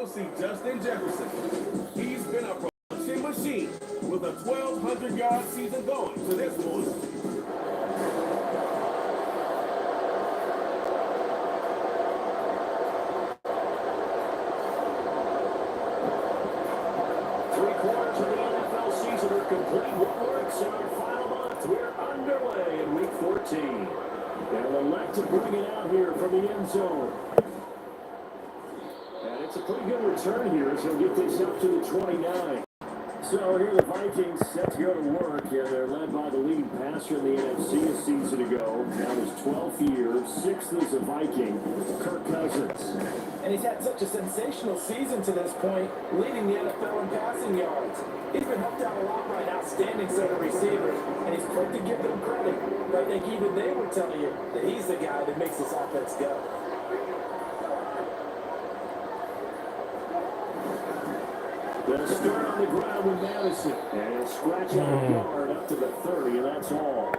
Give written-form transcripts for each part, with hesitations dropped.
we'll see Justin Jefferson. He's been a production machine with a 1,200-yard season going to this one. Three-quarters of the NFL season are complete. What works in our final month? We're underway in Week 14. They'll elect to bring it out here from the end zone. And it's a pretty good return here as he'll get this up to the 29. So here the Vikings set to go to work, and they're led by the leading passer in the NFC a season ago. Now his 12th year, 6th as a Viking, Kirk Cousins. And he's had such a sensational season to this point, leading the NFL in passing yards. He's been helped out a lot by an outstanding set of receivers, and he's quick to give them credit. But I think even they would tell you that he's the guy that makes this offense go. Gonna start on the ground with Madison. And he'll scratch out a yard up to the 30, and that's all.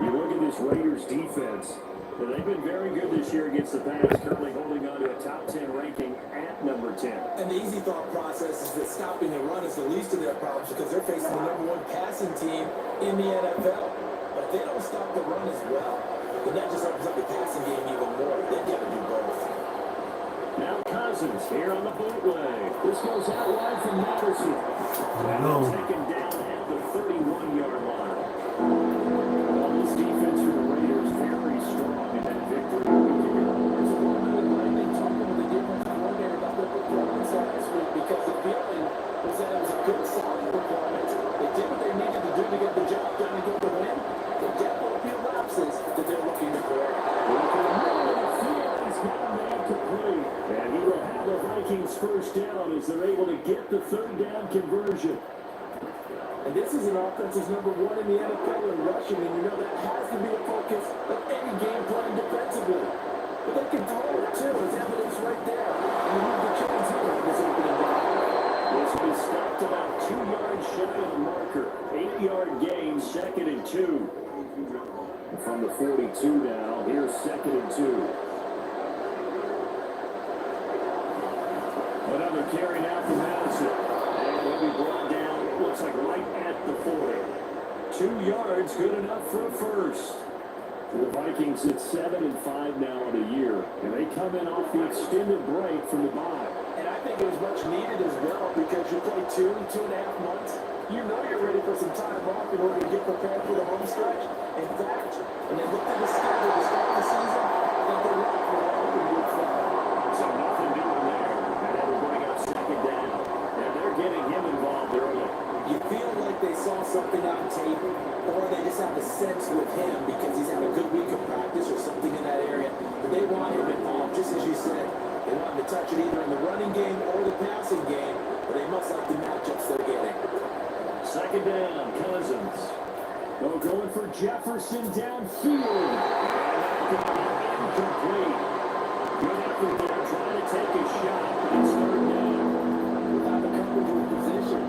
You look at this Raiders defense. Well, they've been very good this year against the pass, currently holding on to a top 10 ranking at number 10. And the easy thought process is that stopping the run is the least of their problems because they're facing the #1 passing team in the NFL. But if they don't stop the run as well, then that just opens up the passing game even more. They've got to do both. Now Cousins here on the bootleg. This goes out wide from Madison. Now taken down at the 31-yard line. Well, this defense for the Raiders very strong in that victory weekend. There's a little bit of lightning talking with the defensive coordinator about their performance last week because the feeling was that it was a good, solid performance. They did what they needed to do to get the job done and get the win. But definitely a few lapses that they're looking to correct. And he will have the Vikings first down as they're able to get the third down conversion. And this is an offense that's #1 in the NFL in rushing, and you know that has to be a focus of any game plan defensively. But they can throw it too, as evidence right there. And you move the chains here in this opening down. This will be stopped about 2 yards shy of the marker. 8-yard gain, 2nd and 2. From the 42 now, here's 2nd and 2. Another carry now from Madison. And he'll be brought down, it looks like right at the 40. 2 yards, good enough for a first. The Vikings at 7-5 now on the year. And they come in off the extended break from the bye. And I think it was much needed as well because you play 2.5 months. You know you're ready for some time off in order to get prepared for the home stretch. In fact, when they looked at the schedule to start the season, they were ready for an open good fun. So nothing doing there. And they will bring up 2nd down. And they're getting him involved early. You feel like they saw something on tape, or they just have a sense with him because he's had a good week of practice or something in that area. But they want him involved, just as you said. They want him to touch it either in the running game or the passing game, but they must like the matchups they're getting. 2nd down, Cousins. Oh, going for Jefferson downfield. And that could be incomplete. Good effort there, trying to take a shot. It's 3rd down. Without the coverage of position,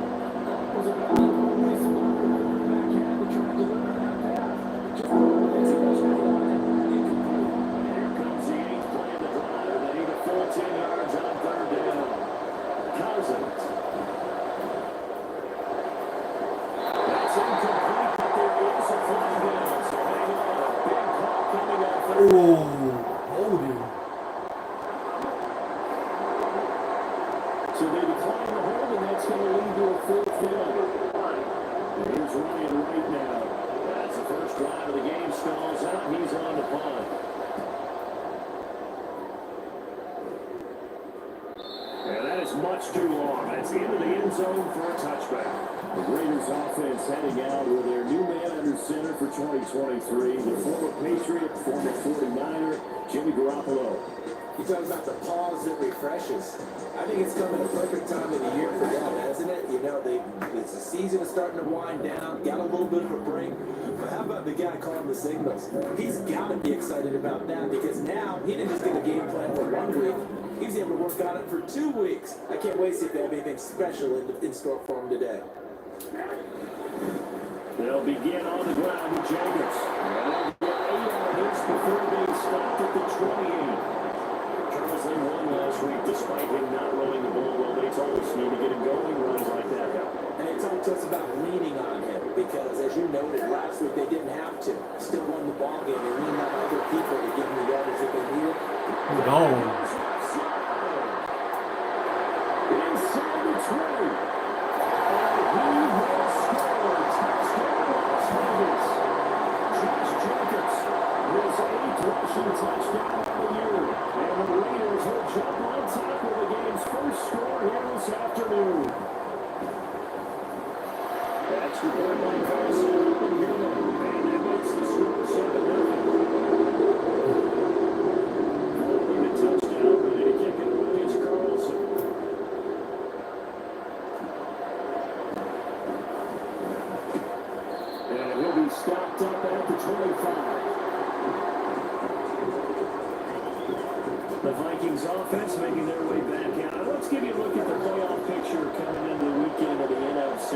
that was about the only spot the quarterback had to try to deliver that pass. Just it's a touchdown on it. Incomplete. And here comes the 8th play of the drive. They need a full 10 yards on 3rd down. Cousins. Incomplete, but there is a flag down. So hang on, a big call coming out. Holding. So they decline the hold, and that's going to lead to a 4th down. And here's Ryan right now. That's the first drive of the game. Stalls out. He's on the punt. And that is much too long. That's into the end zone for a touchback. The Raiders offense heading out with their new man under center for 2023, the former Patriot, former 49er, Jimmy Garoppolo. You talk about the pause that refreshes. I think it's coming a perfect time of the year for them, hasn't it? You know, it's the season is starting to wind down, got a little bit of a break. But how about the guy calling the signals? He's got to be excited about that because now he didn't just get a game plan for 1 week. He's able to work on it for 2 weeks. I can't wait to see if they have anything special in store for him today. They'll begin on the ground with Jacobs. And they'll get 8 yards before being stopped at the 28. because they won last week despite him not running the ball well. They told us you need to get him going, runs like that help. And they talked to us about leaning on him because, as you noted, last week they didn't have to. Still won the ball game. They leaned on other people to give them the yardage that they needed. Gone. Inside the 20. And he will score. Touchdown Las Vegas. Josh Jacobs, his 8th rushing touchdown of the year. And the Raiders will jump on top of the game's first score here this afternoon. That's the point by Carson. And that makes the score 7-0. Holding a touchdown, ready to kick it away is Carlson. And he'll be stopped up at the 25. The Vikings offense making their way back out. Let's give you a look at the playoff picture coming into the weekend of the NFC.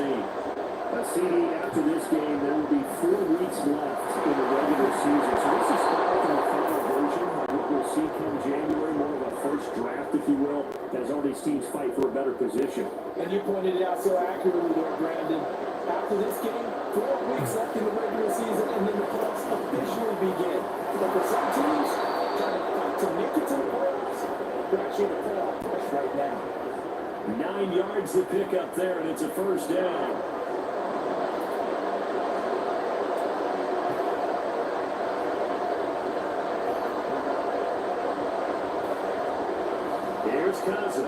CD, after this game, there will be 4 weeks left in the regular season. So this is far from the final version of what we'll see come January, more of a first draft, if you will, as all these teams fight for a better position. And you pointed it out so accurately there, Brandon. After this game, 4 weeks left in the regular season, and then the playoffs officially begin. But for some teams, trying to fight to make it to the playoffs, they're actually in the playoff push right now. 9 yards to pick up there, and it's a first down. Here's Cousins.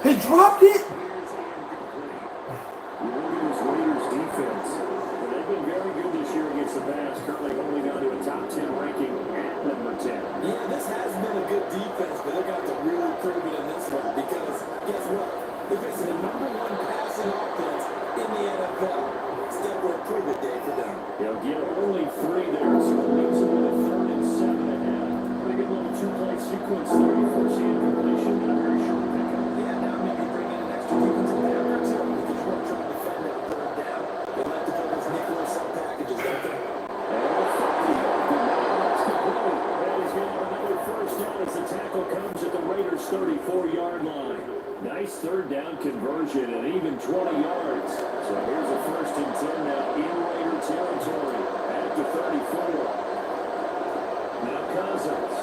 He dropped it. You look at this Raiders defense. And they've been very good this year against the pass, currently holding on to a top 10 ranking at number 10. Yeah, this has been a good defense, but they're going to have to really prove it in this one because guess what? They're facing the #1 passing offense in the NFL. It's definitely a prove it day for them. They'll get only 3 there, so it leaves them with a 3rd and 7 ahead. Pretty good little 2-play sequence there before seeing completion. Not a very short pickup. Yeah, now maybe bring in an extra defensive back or two because you want to try to defend that 3rd down. They like to put those nickel and sub packages, don't they? That is going to have another first down as the tackle comes at the Raiders' 34-yard line. Nice 3rd down conversion and even 20 yards. So here's a 1st and 10 now in Raider territory at the 34. Now Cousins.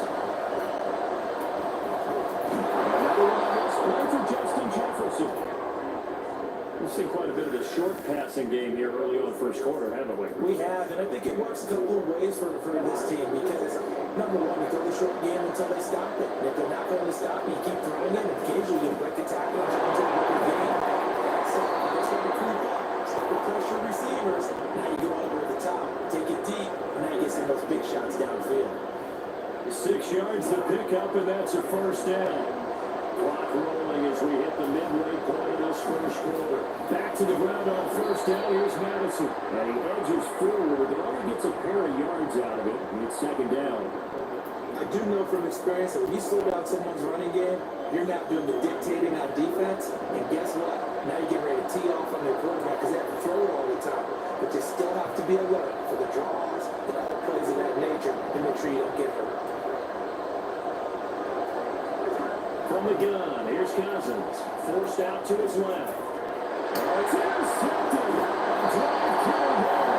Another one on this play for Justin Jefferson. We've seen quite a bit of a short passing game here early on first quarter, haven't we? We have, and I think it works a couple of ways for this team because, number one, you throw the short game until they stop it. And if they're not going to stop it, you keep throwing it, and occasionally you break the tackle and jump into another game. So you just got to creep up, stop the pressure receivers. Now you go over the top, take it deep, and now you get some of those big shots downfield. 6 yards to pick up, and that's a first down. Clock rolling as we hit the midway point of this first quarter. Back to the ground on first down. Here's Madison. And he edges forward, but only gets a pair of yards out of it. And it's 2nd down. I do know from experience that when you slow down someone's running game, you're not doing the dictating on defense. And guess what? Now you're getting ready to tee off on their quarterback because they have to throw it all the time. But you still have to be alert for the draws and other plays of that nature and make sure you don't get hurt. From the gun, here's Cousins. Forced out to his left. It's intercepted. Drive carry there.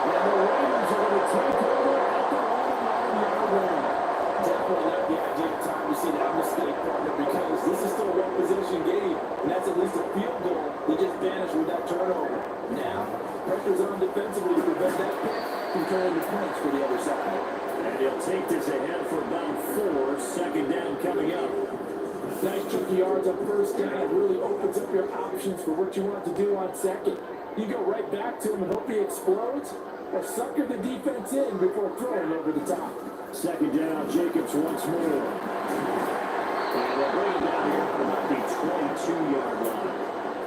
And the Raiders are going to take over at the 1-yard line. Definitely not the ideal time to see that mistake, partner, because this is still a one-possession game, and that's at least a field goal. They just vanished with that turnover. Now, pressure's on defensively to prevent that pick from turning the points for the other side. And he'll take this ahead for about 4. 2nd down coming up. Nice chunky yards on first down. It really opens up your options for what you want to do on second. You go right back to him and hope he explodes, or sucker the defense in before throwing over the top. 2nd down, Jacobs once more. And they'll bring it down here at about the 22-yard line.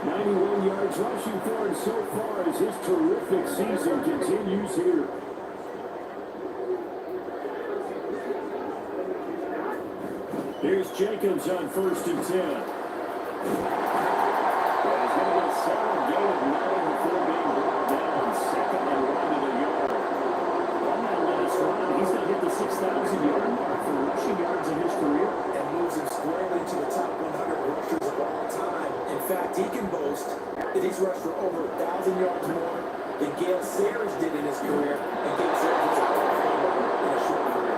91 yards rushing for him so far as his terrific season continues here. Here's Jacobs on 1st and 10. He's going to get a solid gain of 9 before being brought down. 2nd and 1 in the yard. On that last run, He's rushed for over 1,000 yards more than Gale Sayers did in his career, and Gale Sayers was a Hall of Famer in a short career.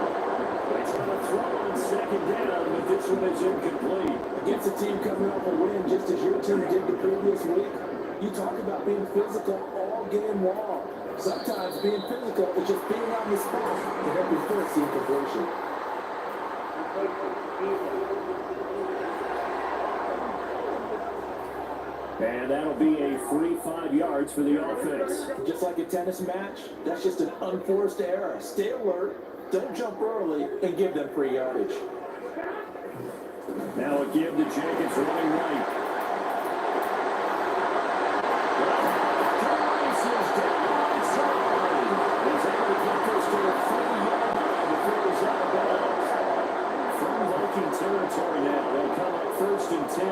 It's going to throw on second down, but this one is incomplete. Against a team coming off a win, just as your team did the previous week, you talk about being physical all game long. Sometimes being physical is just being on the spot to help you force the incompletion. And that'll be a free 5 yards for the offense. Just like a tennis match, that's just an unforced error. Stay alert, don't jump early, and give them free yardage. Now a give to Jenkins running right. Price is down inside. He's able to get this to the 30-yard line before he's out of bounds. From Viking territory now, they'll come up 1st and 10,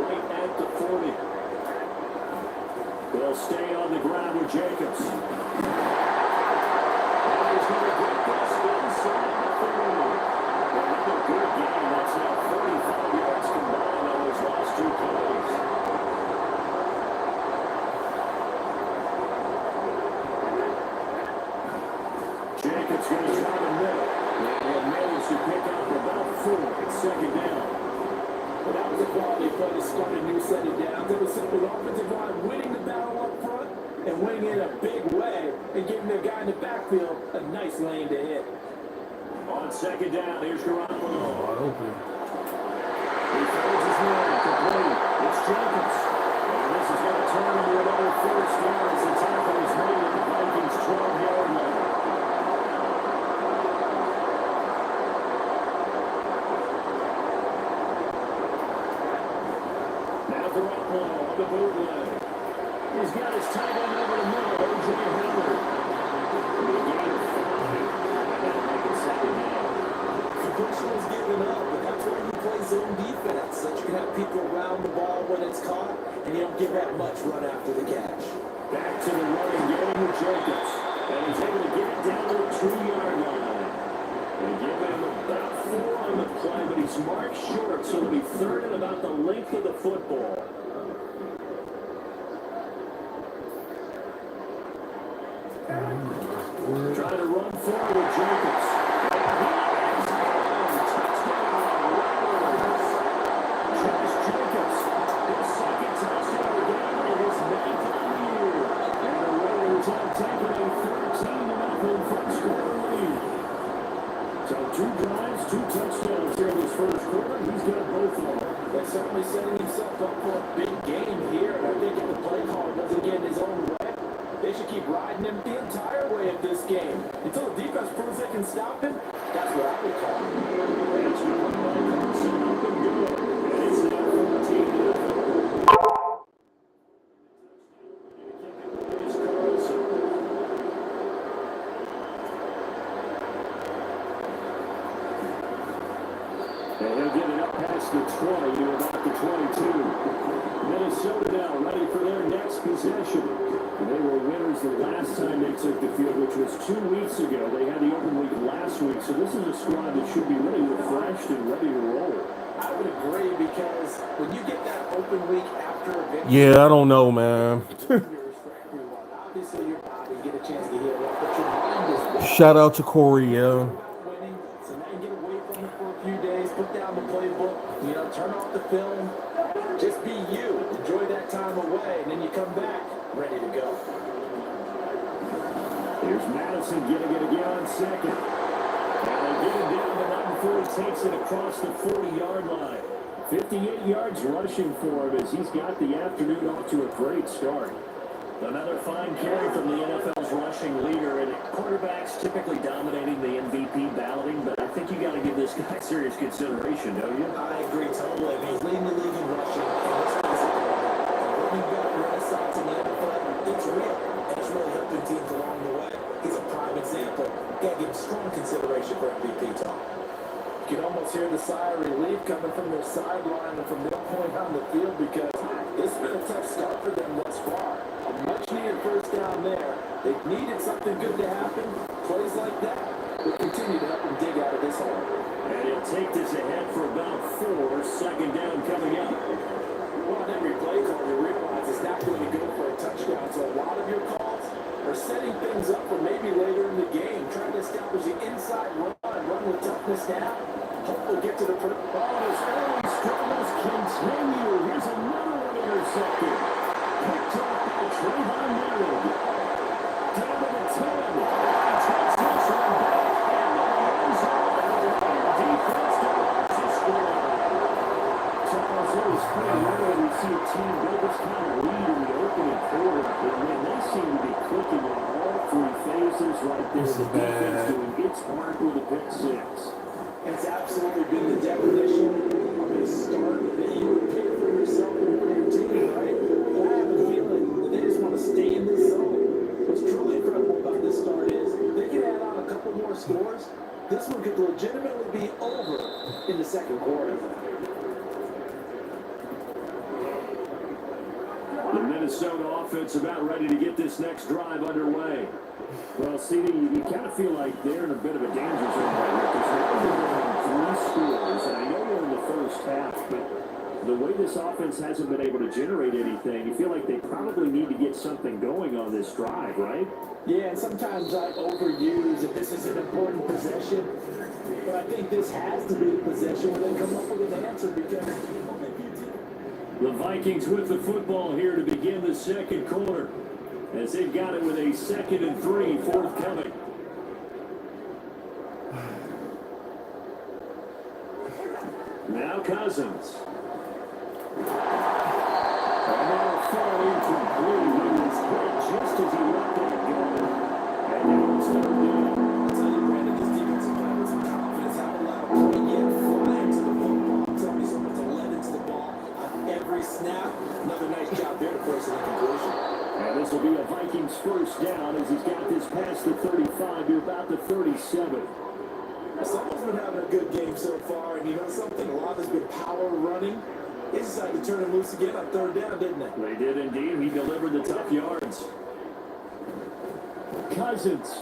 right at the 40. They'll stay on the ground with Jacobs. And he's going to get this inside the 30. Another good game. That's now 45 yards combined on those last 2 plays. Jacobs going to try the middle. And he'll manage to pick up about 4 at second down. But that was a quality play to start a new set of downs. It was simply the offensive line winning the battle up front and winning in a big way and giving their guy in the backfield a nice lane to hit. On second down, here's Garoppolo. Wide open. He throws his man, complete. It's Jenkins. And this is going to turn into another first down as the tackle is made at the Vikings' 12-yard line. Now Garoppolo on the bootleg. He's got his tight end over the middle, O.J. Howard. And a gain of 5. That'll make it second down. The pressure was given up, but that's why you play zone defense, so that you can have people around the ball when it's caught, and you don't give that much run after the catch. Back to the running game with Jacobs. And he's able to get it down to the 2-yard line. They give him about 4 on the play, but he's marked short, so it'll be 3rd and about the length of the football. Trying to run forward with Jacobs. Josh Jacobs, his second touchdown of the game and his 9th of the year. And the Raiders have taken a 13-0 first quarter lead. So 2 drives, 2 touchdowns here in this first quarter. He's got both of them. They're certainly setting himself up for a big game here, and I think if the play call doesn't get in his own way, they should keep riding him the entire way of this game. Until the defense proves they can stop him, that's what I would call it. That's one by Carson up and good. And it's now 14-0. It's Carlson. And he'll get it up past the 20 to about the 22. Minnesota now ready for their next possession. And they were winners the last time they took the field, which was 2 weeks ago. They had the open week last week, so this is a squad that should be really refreshed and ready to roll. I would agree, because when you get that open week after a victory, Yeah, I don't know, man. obviously your body get a chance to heal up, but your mind is Shout out to Corey, yeah. winning. So now you get away from it for a few days, put down the playbook, turn off the film, just be you, enjoy that time away, and then you come back ready to go. Here's Madison getting it again on second. And they get it down to 9 before he takes it across the 40-yard line. 58 yards rushing for him as he's got the afternoon off to a great start. Another fine carry from the NFL's rushing leader, and quarterbacks typically dominating the MVP balloting, but I think you got to give this guy serious consideration, don't you? I agree totally. I mean, he's leading the league in rushing, and let's face it, when you've got a renaissance in the NFL, it's real, and it's really helping teams along the way. He's a prime example. Got to give strong consideration for MVP talk. You can almost hear the sigh of relief coming from their sideline and from their point on the field, because it's been a tough start for them thus far. A much-needed first down there. They needed something good to happen. Plays like that will continue to help them dig out of this hole. And he'll take this ahead for about 4. Second down coming up. Well, on every play call, you realize it's not doing a good maybe later in the game, trying to establish the inside run with toughness now. Hope we'll get to the first. Oh, his early struggles continue. Here's another one intercepted. Picked off by Trayvon Merritt. Down to the 10. Touchdown back into the end zone. Defense delivers the score. Charles, it was pretty rare we see a team go this kind of lead in the opening quarter. But man, they seem to be clicking on all three phases right there. The defense doing its part with a pick six. It's absolutely been the definition of a start that you would pick for yourself and for your team, right? But I have a feeling that they just want to stay in this zone. What's truly incredible about this start is they can add on a couple more scores. This one could legitimately be over in the second quarter. The Minnesota offense about ready to get this next drive underway. Well, CD, you kind of feel like they're in a bit of a danger zone right here because now they're 3 scores, and I know they're in the first half, but the way this offense hasn't been able to generate anything, you feel like they probably need to get something going on this drive, right? Yeah, and sometimes I overuse that this is an important possession, but I think this has to be the possession where they come up with an answer because the Vikings with the football here to begin the second quarter, as they've got it with a 2nd and 3 forthcoming. Now Cousins. And now far incomplete. He was hit just as he let that go. And now it's 3rd down. I'll tell you, Brandon, this defensive line with some confidence haven't allowed a point yet. Flying to the football. Tell me someone's 11 to the ball on every snap. Another nice job there to force an incompletion. And this will be a Vikings first down as he's got this past the 35 to about the 37. Someone's been having a good game so far, and you know something? A lot has been power running. They decided to turn him loose again on 3rd down, didn't they? They did indeed. He delivered the tough yards. Cousins.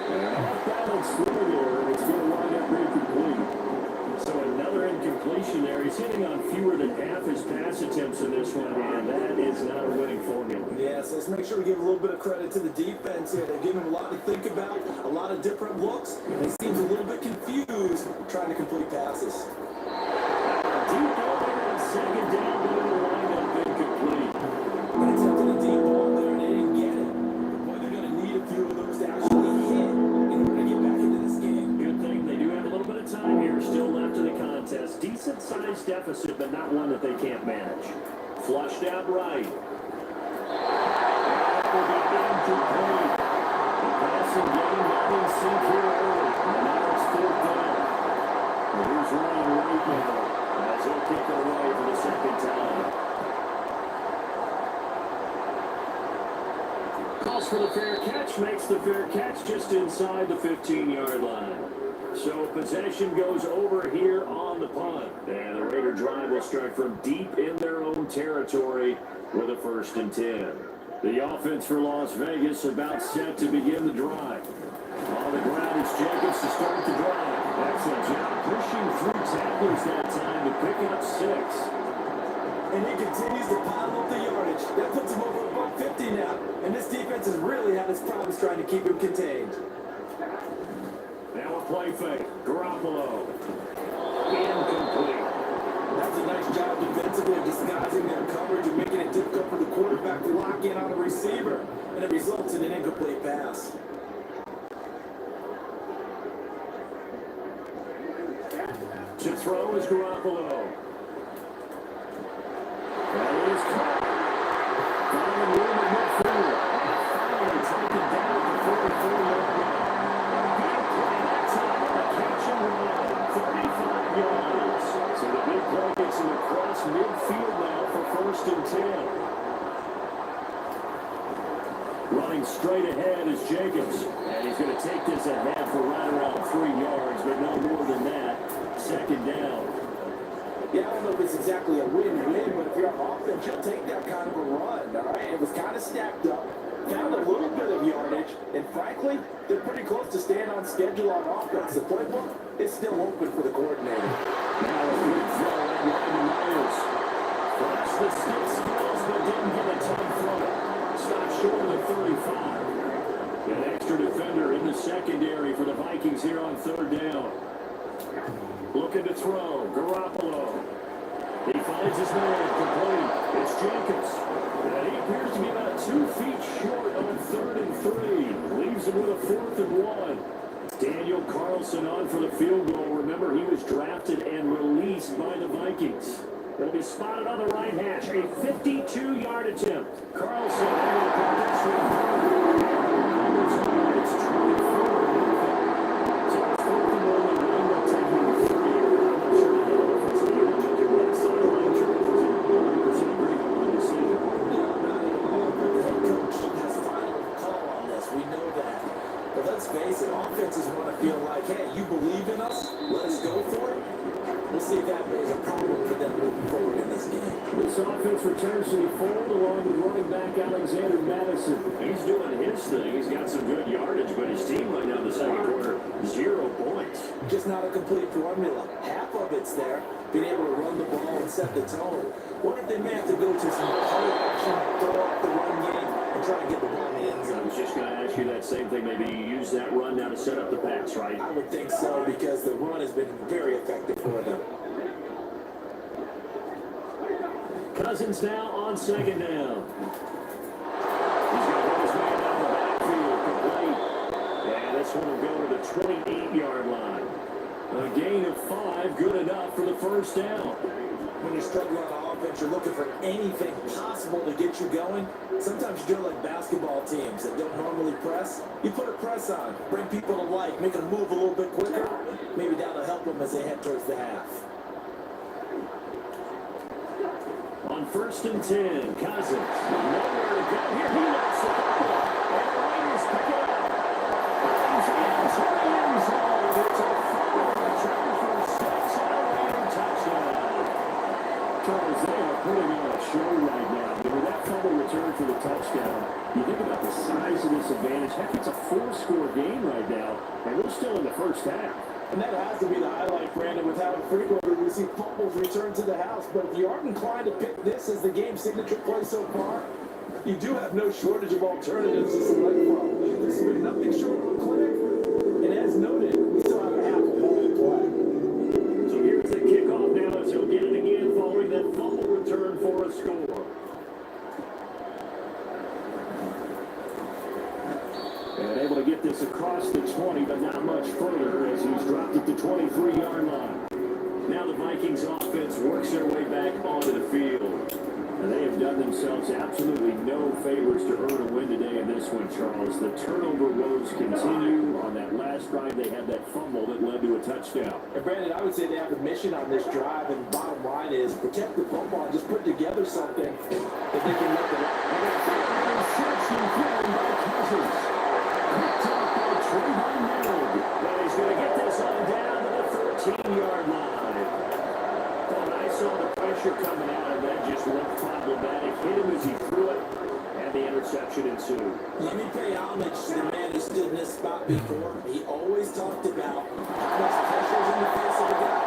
And off balance through there, and it's going to wind up incomplete. So another incompletion there. He's hitting on fewer than half his pass attempts in this one, and that is not a winning formula. Yeah, so let's make sure we give a little bit of credit to the defense here. They're giving him a lot to think about, a lot of different looks, and he seems a little bit confused trying to complete passes. Deep ball there on 2nd down, but it'll wind up incomplete. They attempted a deep ball there, and they didn't get it. Boy, they're going to need a few of those to actually hit in order to get back into this game. Good thing they do have a little bit of time here still left in the contest. Decent sized deficit, but not one that they can't manage. Flushed out right. That will be incomplete. The passing game not in sync here early. And now it's 4th down. And here's Ryan right now as he'll kick it away for the 2nd time. Calls for the fair catch, makes the fair catch just inside the 15-yard line. So possession goes over here on the punt. And the Raider drive will start from deep in their own territory with a 1st and 10. The offense for Las Vegas about set to begin the drive. On the ground, it's Jacobs to start the drive. Excellent job pushing through tacklers that time to pick up 6. And he continues to pile up the yardage. That puts him over about 50 now. And this defense has really had its problems trying to keep him contained. Now a play fake. Garoppolo. Incomplete. That's a nice job defensively of disguising their coverage and making it difficult for the quarterback to lock in on a receiver. And it results in an incomplete pass. To throw is Garoppolo. That is caught. Finding room in midfield. Finally taken down at the 44-yard line. Big play that time on a catch and run. 35 yards. So the big play gets him across midfield now for 1st and 10. Running straight ahead is Jacobs. And he's going to take this ahead for right around 3 yards, but no more than that. 2nd down. Yeah, I don't know if it's exactly a win-win, but if you're on offense, you'll take that kind of a run, all right? It was kind of stacked up, found a little bit of yardage, and frankly, they're pretty close to staying on schedule on offense. The playbook is still open for the coordinator. Now a good throw at Ryan Myers. Flashed the stick skills, but didn't get a ton from it. Stopped short of the 35. An extra defender in the secondary for the Vikings here on third down. Looking to throw. Garoppolo. He finds his man complete. It's Jacobs. And he appears to be about 2 feet short on 3rd and 3. Leaves him with a 4th and 1. Daniel Carlson on for the field goal. Remember, he was drafted and released by the Vikings. It'll be spotted on the right hash. A 52-yard attempt. Carlson able to put this one through. It's 24-0. So it's 4th and 1. They wind up taking 3. I'm not sure how the offensive unit took it. That sideline church was 100% agreed on the decision. Not at all, but the head coach has final call on this. We know that. But let's face it, offenses want to feel like, hey, you believe in us? Let us go for it. We'll see if that is a problem for them moving forward in this game. This offense returns to the fold along with running back Alexander Madison. He's doing his thing. He's got some good yardage, but his team right now in the second quarter, 0 points. Just not a complete formula. Half of it's there, being able to run the ball and set the tone. What if they may have to go to some play action, throw up the run game, and try to get the ball in the end zone? I was just going to ask you that same thing. Maybe you use that run now to set up the pass, right? I would think so, because the run has been very effective for them. Cousins now on 2nd down. He's going to put his man down the backfield, complete. And this one will go to the 28-yard line. A gain of 5, good enough for the 1st down. When you're struggling on offense, you're looking for anything possible to get you going. Sometimes you do it like basketball teams that don't normally press. You put a press on, bring people to life, make them move a little bit quicker. Maybe that'll help them as they head towards the half. On 1st and 10, Cousins. Nowhere to go here. He lets the ball. And the Raiders pick it up. Runs into the end zone. It's a fumble return for 6 and a Raider touchdown. Charles, they are putting on a show right now. With that fumble return for the touchdown, you think about the size of this advantage. Heck, it's a 4-score game right now, and we're still in the first half. And that has to be the highlight, Brandon, with how frequently we see fumbles return to the house. But if you aren't inclined to pick this as the game's signature play so far, you do have no shortage of alternatives to select from. This has been nothing short of a clinic. And as noted, we still have a half of ball play. So here's the kickoff now as he'll get it again following that fumble return for a score. And able to get this across the 20, but not much further as he's dropped it to 23-yard line. Now the Vikings offense works their way back onto the field. And they have done themselves absolutely no favors to earn a win today in this one, Charles. The turnover woes continue. On that last drive, they had that fumble that led to a touchdown. And Brandon, I would say they have a mission on this drive, and bottom line is protect the football and just put together something that they can look at. Interception thrown by Cousins. Picked up by Trayvon Moog. And he's going to get this on down to the 13-yard line. When I saw the pressure coming out of that, just looked problematic. Hit him as he threw it, and the interception ensued. Let me pay homage to the man who stood in this spot before. He always talked about how much pressure is in the face of a guy,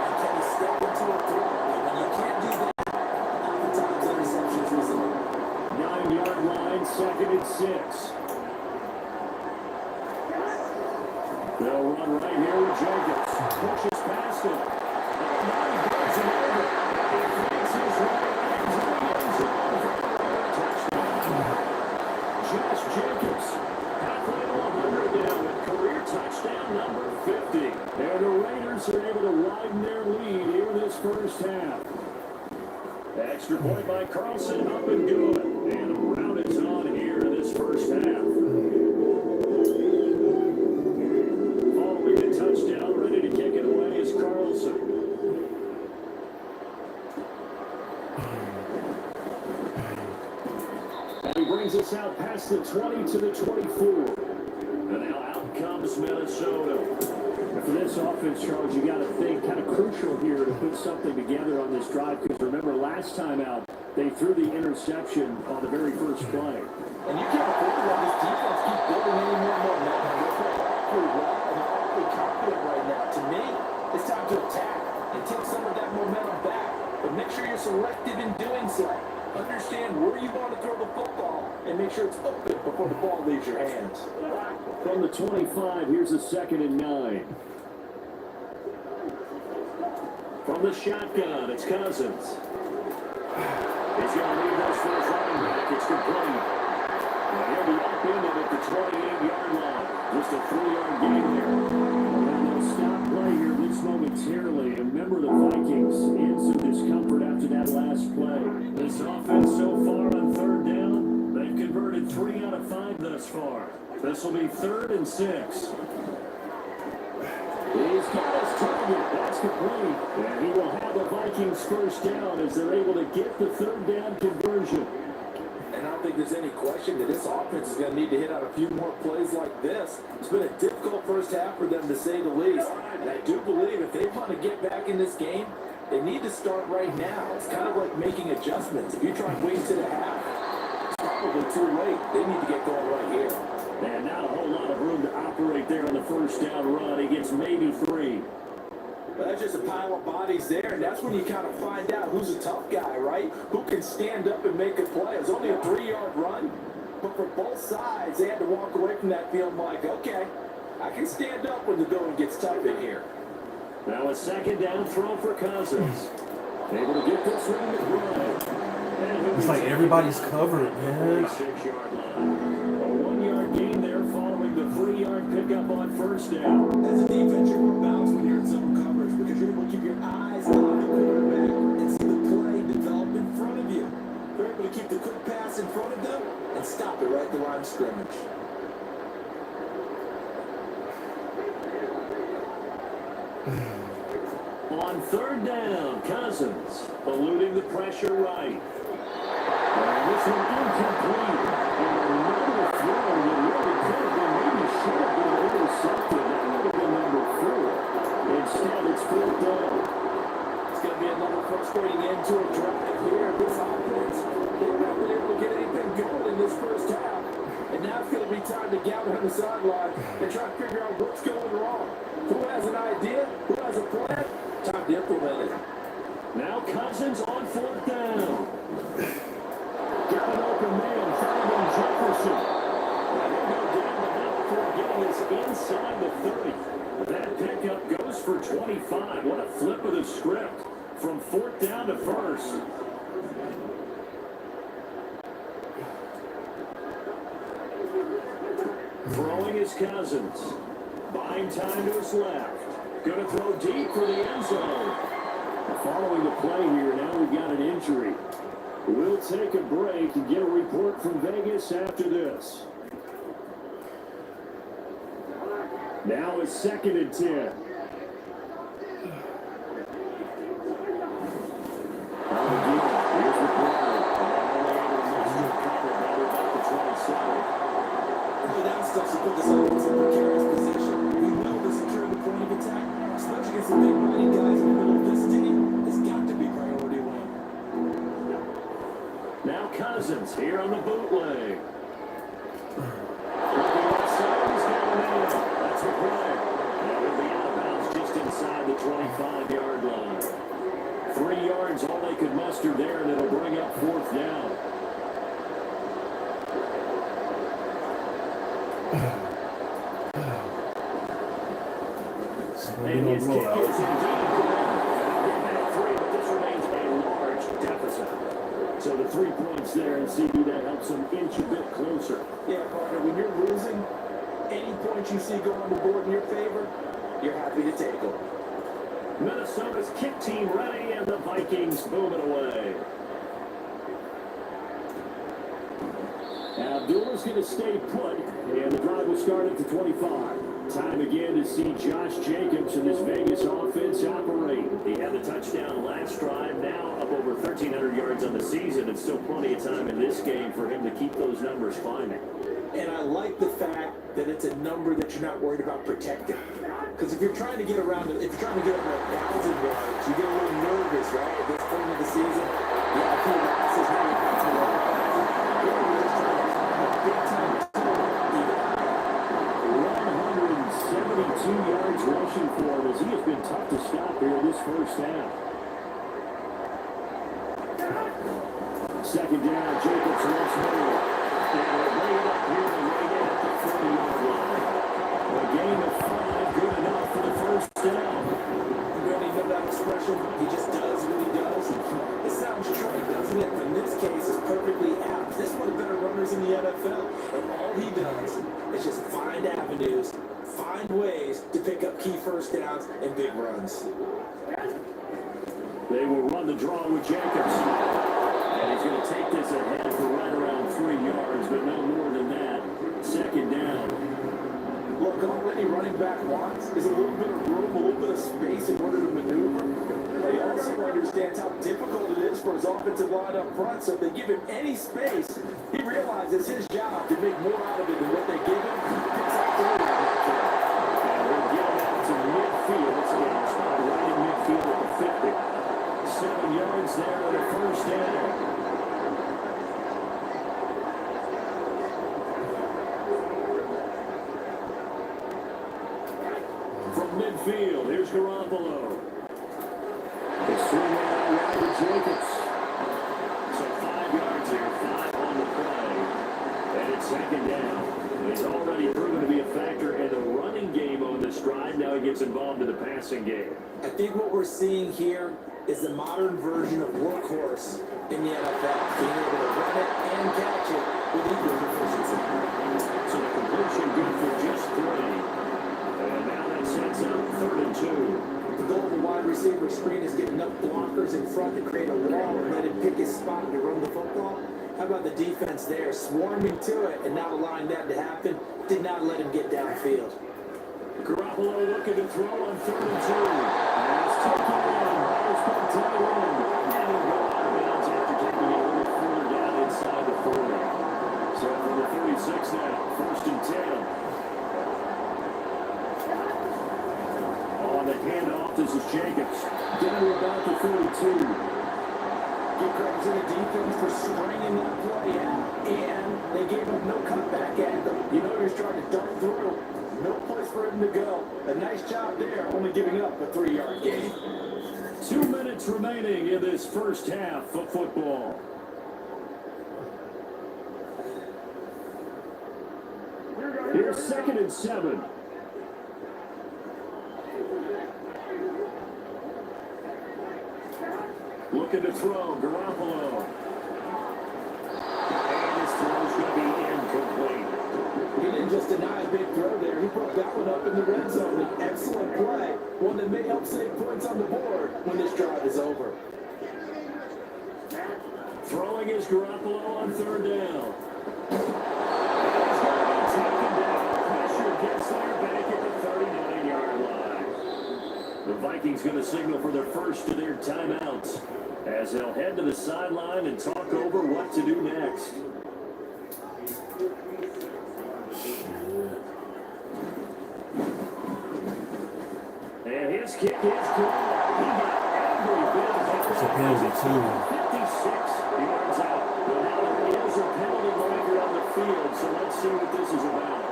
and can he step into a throw. And when you can't do that, oftentimes interceptions result. 9-yard line, 2nd and 6. They'll run right here with Jacobs. Pushes past him. And now he goes him over. He flicks his right into the end zone for a touchdown. Josh Jacobs, halfway to 100 now with career touchdown number 50. And the Raiders are able to widen their lead here in this first half. Extra point by Carlson, up and good. And the round is on here in this first half. Following the touchdown, ready to kick it away is Carlson. And he brings us out past the 20 to the 24. And now out comes Minnesota. And for this offense, Charles, you got to think kind of crucial here to put something together on this drive. Because remember, last time out, they threw the interception on the very first play. And you can't afford to let this defense keep building any more momentum. They're playing pretty well and they're awfully confident right now. To me, it's time to attack and take some of that momentum back. But make sure you're selective in doing so. Understand where where you want to throw the football and make sure it's open before the ball leaves your hands. From the 25, here's a 2nd and 9. From the shotgun, it's Cousins. He's going to lead us for his running back. It's complete. And he'll be up in it at the 28-yard line. Just a 3-yard gain there. And they'll stop play here this momentarily. And remember, the Vikings in some discomfort after that last play. This offense so far on 3rd down, they've converted 3 out of 5 thus far. This will be 3rd and 6. He's got his target. That's complete. And he will have the Vikings first down as they're able to get the 3rd down conversion. And I don't think there's any question that this offense is going to need to hit out a few more plays like this. It's been a difficult first half for them, to say the least. And I do believe if they want to get back in this game, they need to start right now. It's kind of like making adjustments. If you try and wait to the half, it's probably too late. They need to get going right here. And not a whole lot of room to operate there on the first down run. He gets maybe 3. But that's just a pile of bodies there, and that's when you kind of find out who's a tough guy, right? Who can stand up and make a play. It's only a 3-yard run, but for both sides, they had to walk away from that feeling like, okay, I can stand up when the going gets tough in here. Now a 2nd down throw for Cousins. Able to get this one to play. It's like everybody's covered, man. 6-yard line. A 1-yard gain there following the 3-yard pickup on first down. As a defense, you're more balanced when you're in zone coverage because you're able to keep your eyes on the quarterback and see the play develop in front of you. They're able to keep the quick pass in front of them and stop it right at the line of scrimmage. On 3rd down, Cousins eluding the pressure right. And this one incomplete. And another throw that really could have been, maybe should have been intercepted. That would have been number 4. Instead, it's 4th down. It's going to be another frustrating end to a drive here. This offense, they're not really able to get anything going in this first half. And now it's going to be time to gather on the sideline and try to figure out what's going wrong. Who has an idea? Who has a plan? Time to implement it. Now Cousins on 4th down. Got an open man, finding Jefferson. And he'll go down the middle for getting us inside the 30. That pickup goes for 25. What a flip of the script from 4th down to 1st. Throwing his Cousins. Buying time to his left. Going to throw deep for the end zone. Following the play here, now we've got an injury. We'll take a break and get a report from Vegas after this. Now it's 2nd and 10. Here's the play. That stuff to put this offense in a precarious position. We know to secure the point of attack, especially against the big mighty guys in the middle of this team. It's got to be priority 1. Now Cousins here on the bootleg. That's the play. And it'll be out of bounds just inside the 25-yard line. 3 yards, all they could muster there, and it'll bring up 4th down. And his kick is indeed good. 3, but this remains a large deficit. So the 3 points there, and see that helps them inch a bit closer. Yeah, partner, when you're losing, any points you see go on the board in your favor, you're happy to take them. Minnesota's kick team ready, and the Vikings moving away. Abdullah's going to stay put, and the drive will start at the 25. Time again to see Josh Jacobs and this Vegas offense operate. He had the touchdown last drive, now up over 1,300 yards on the season, and still plenty of time in this game for him to keep those numbers climbing. And I like the fact that it's a number that you're not worried about protecting. Because if you're trying to get around, if you're trying to get over 1,000 yards, you get a little nervous, right? At this point of the season, yeah, I feel like this is how you get to the big time. 172 yards rushing for him as he has been tough to stop here this first half. second down. Jacobs once more. And they'll bring it up here and right in at the 40-yard line. A gain of 5, good enough for the first down. You already know that expression. He just does what he does. It sounds trite, doesn't it? But in this case, it's perfectly apt. This is one of the better runners in the NFL. And all he does is just find avenues, find ways to pick up key first downs and big runs. They will run the draw with Jacobs. And he's going to take this ahead for right around 3 yards, but no more than that. Second down. Look, already running back wants is a little bit of room, a little bit of space in order to maneuver. But he also understands how difficult it is for his offensive line up front, so if they give him any space, he realizes his job to make more out of it than what they give him. Picks up 3. And we'll get him out to midfield. It's a spot right in midfield at the 50. 7 yards there with a first down. From midfield, here's Garoppolo. They swing out right to Jacobs. So 5 yards here, 5 on the play. And it's second down. He's already proven to be a factor in the running game on this drive. Now he gets involved in the passing game. I think what we're seeing here is the modern version of workhorse in the NFL, being able to run it and catch it with equal efficiency. So the completion good for just 3. And now that sets up 3rd and 2. The goal of the wide receiver screen is getting enough blockers in front to create a wall and let him pick his spot to run the football. How about the defense there, swarming to it and not allowing that to happen? Did not let him get downfield. Garoppolo looking to throw on 3rd and 2. And it's taken in. Myers from tight end. And he'll go out of bounds after taking it a little further down inside the 40. So from the 36 now, 1st and 10. On the handoff, this is Jacobs. Down to about the 42. Give credit to the defense for stringing that play out, and they gave him no cutback anthem. You know he's trying to dart through. No place for him to go. A nice job there, only giving up a 3-yard gain. 2 minutes remaining in this first half of football. Here's 2nd and 7. Looking to throw, Garoppolo. And his throw's going to be incomplete. He didn't just deny a big throw there. He put that one up in the red zone. An excellent play. One that may help save points on the board when this drive is over. Throwing is Garoppolo on 3rd down. And he's going to be taken down. Pressure gets there back at the 39-yard line. The Vikings going to signal for their first of their timeouts as they'll head to the sideline and talk over what to do next. And his kick is good. He got every bit of it. It's a penalty, too. 56 yards out. But now there is a penalty marker on the field, so let's see what this is about.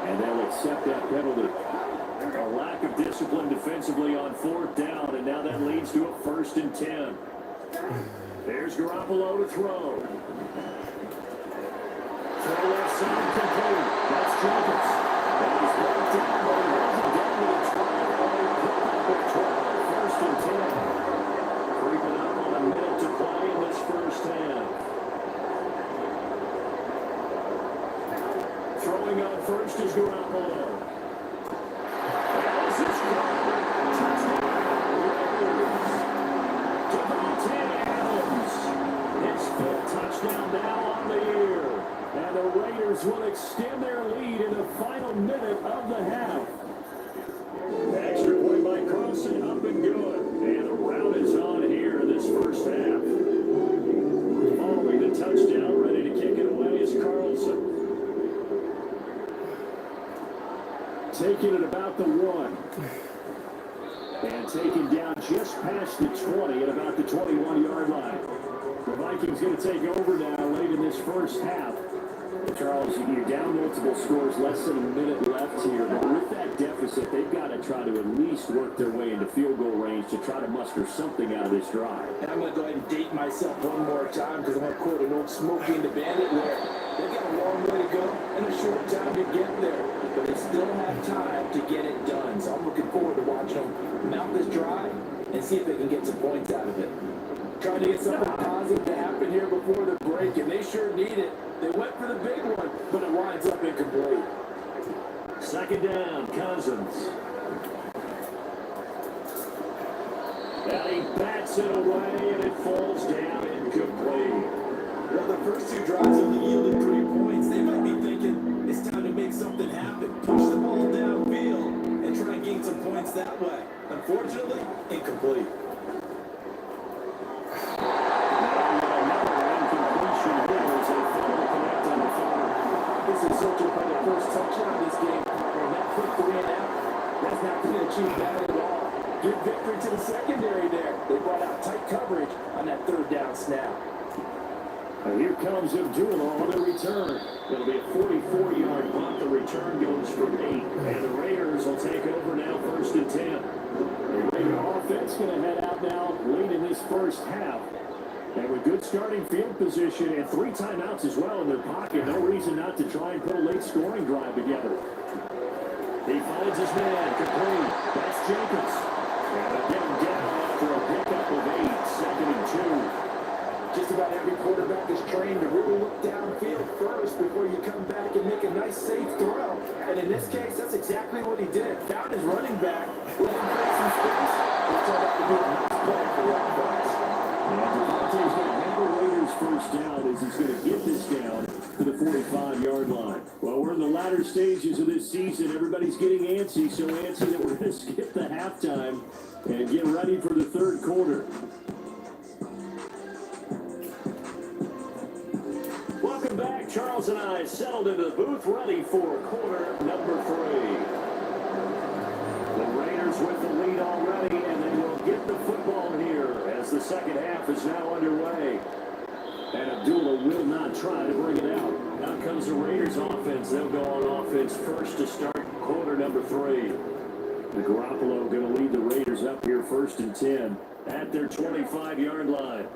And they'll accept that penalty. A lack of discipline defensively on 4th down, and now that leads to a 1st and 10. There's Garoppolo to throw. Throw left side complete. That's Jacobs. And he's brought down, but he wasn't down to the 12. 1st and 10. Creeping up on a minute to play in this first half. Throwing on 1st is Garoppolo. Touchdown now on the year. And the Raiders will extend their lead in the final minute of the half. Extra point by Carlson, up and good. And the rout is on here in this first half. Following the touchdown, ready to kick it away is Carlson. Taking it about the 1. And taken down just past the 20 at about the 21-yard line. The Vikings going to take over now late in this first half. Charles, you're down multiple scores, less than a minute left here. But with that deficit, is that they've got to try to at least work their way into field goal range to try to muster something out of this drive. And I'm going to go ahead and date myself one more time because I'm going to quote an old Smokey and the Bandit where they've got a long way to go and a short time to get there. But they still have time to get it done. So I'm looking forward to watching them mount this drive and see if they can get some points out of it. Trying to get something positive to happen here before the break, and they sure need it. They went for the big one, but it winds up incomplete. Second down, Cousins. And he bats it away, and it falls down incomplete. Well, the first two drives only yielded 3 points. They might be thinking it's time to make something happen. Push the ball downfield and try and gain some points that way. Unfortunately, incomplete. This is searching for the first touchdown this game. And that quick 3 and out, that's not going to achieve that at all. Good victory to the secondary there. They brought out tight coverage on that third down snap. And here comes Abdullah on the return. It'll be a 44-yard punt. The return goes for 8. And the Raiders will take over now, 1st and 10. The Raider offense going to head out now late in this first half. And with good starting field position and 3 timeouts as well in their pocket, no reason not to try and put a late scoring drive together. He finds his man, complete. That's Jacobs. And again down after a pickup of 8, 2nd and 2. Just about every quarterback is trained to really look downfield first before you come back and make a nice safe throw. And in this case, that's exactly what he did. Found his running back, let him create some space. It turned out to be a nice play for the offense. Devontae's going to handle Raiders first down as he's going to get this down to the 45-yard line. Well, we're in the latter stages of this season. Everybody's getting antsy, so antsy that we're going to skip the halftime and get ready for the third quarter. Welcome back. Charles and I settled into the booth, ready for quarter number 3. The Raiders with the lead already, and they will get the football here as the second half is now underway. And Abdullah will not try to bring it out. Now comes the Raiders offense. They'll go on offense first to start quarter number 3. The Garoppolo going to lead the Raiders up here 1st and 10 at their 25-yard line.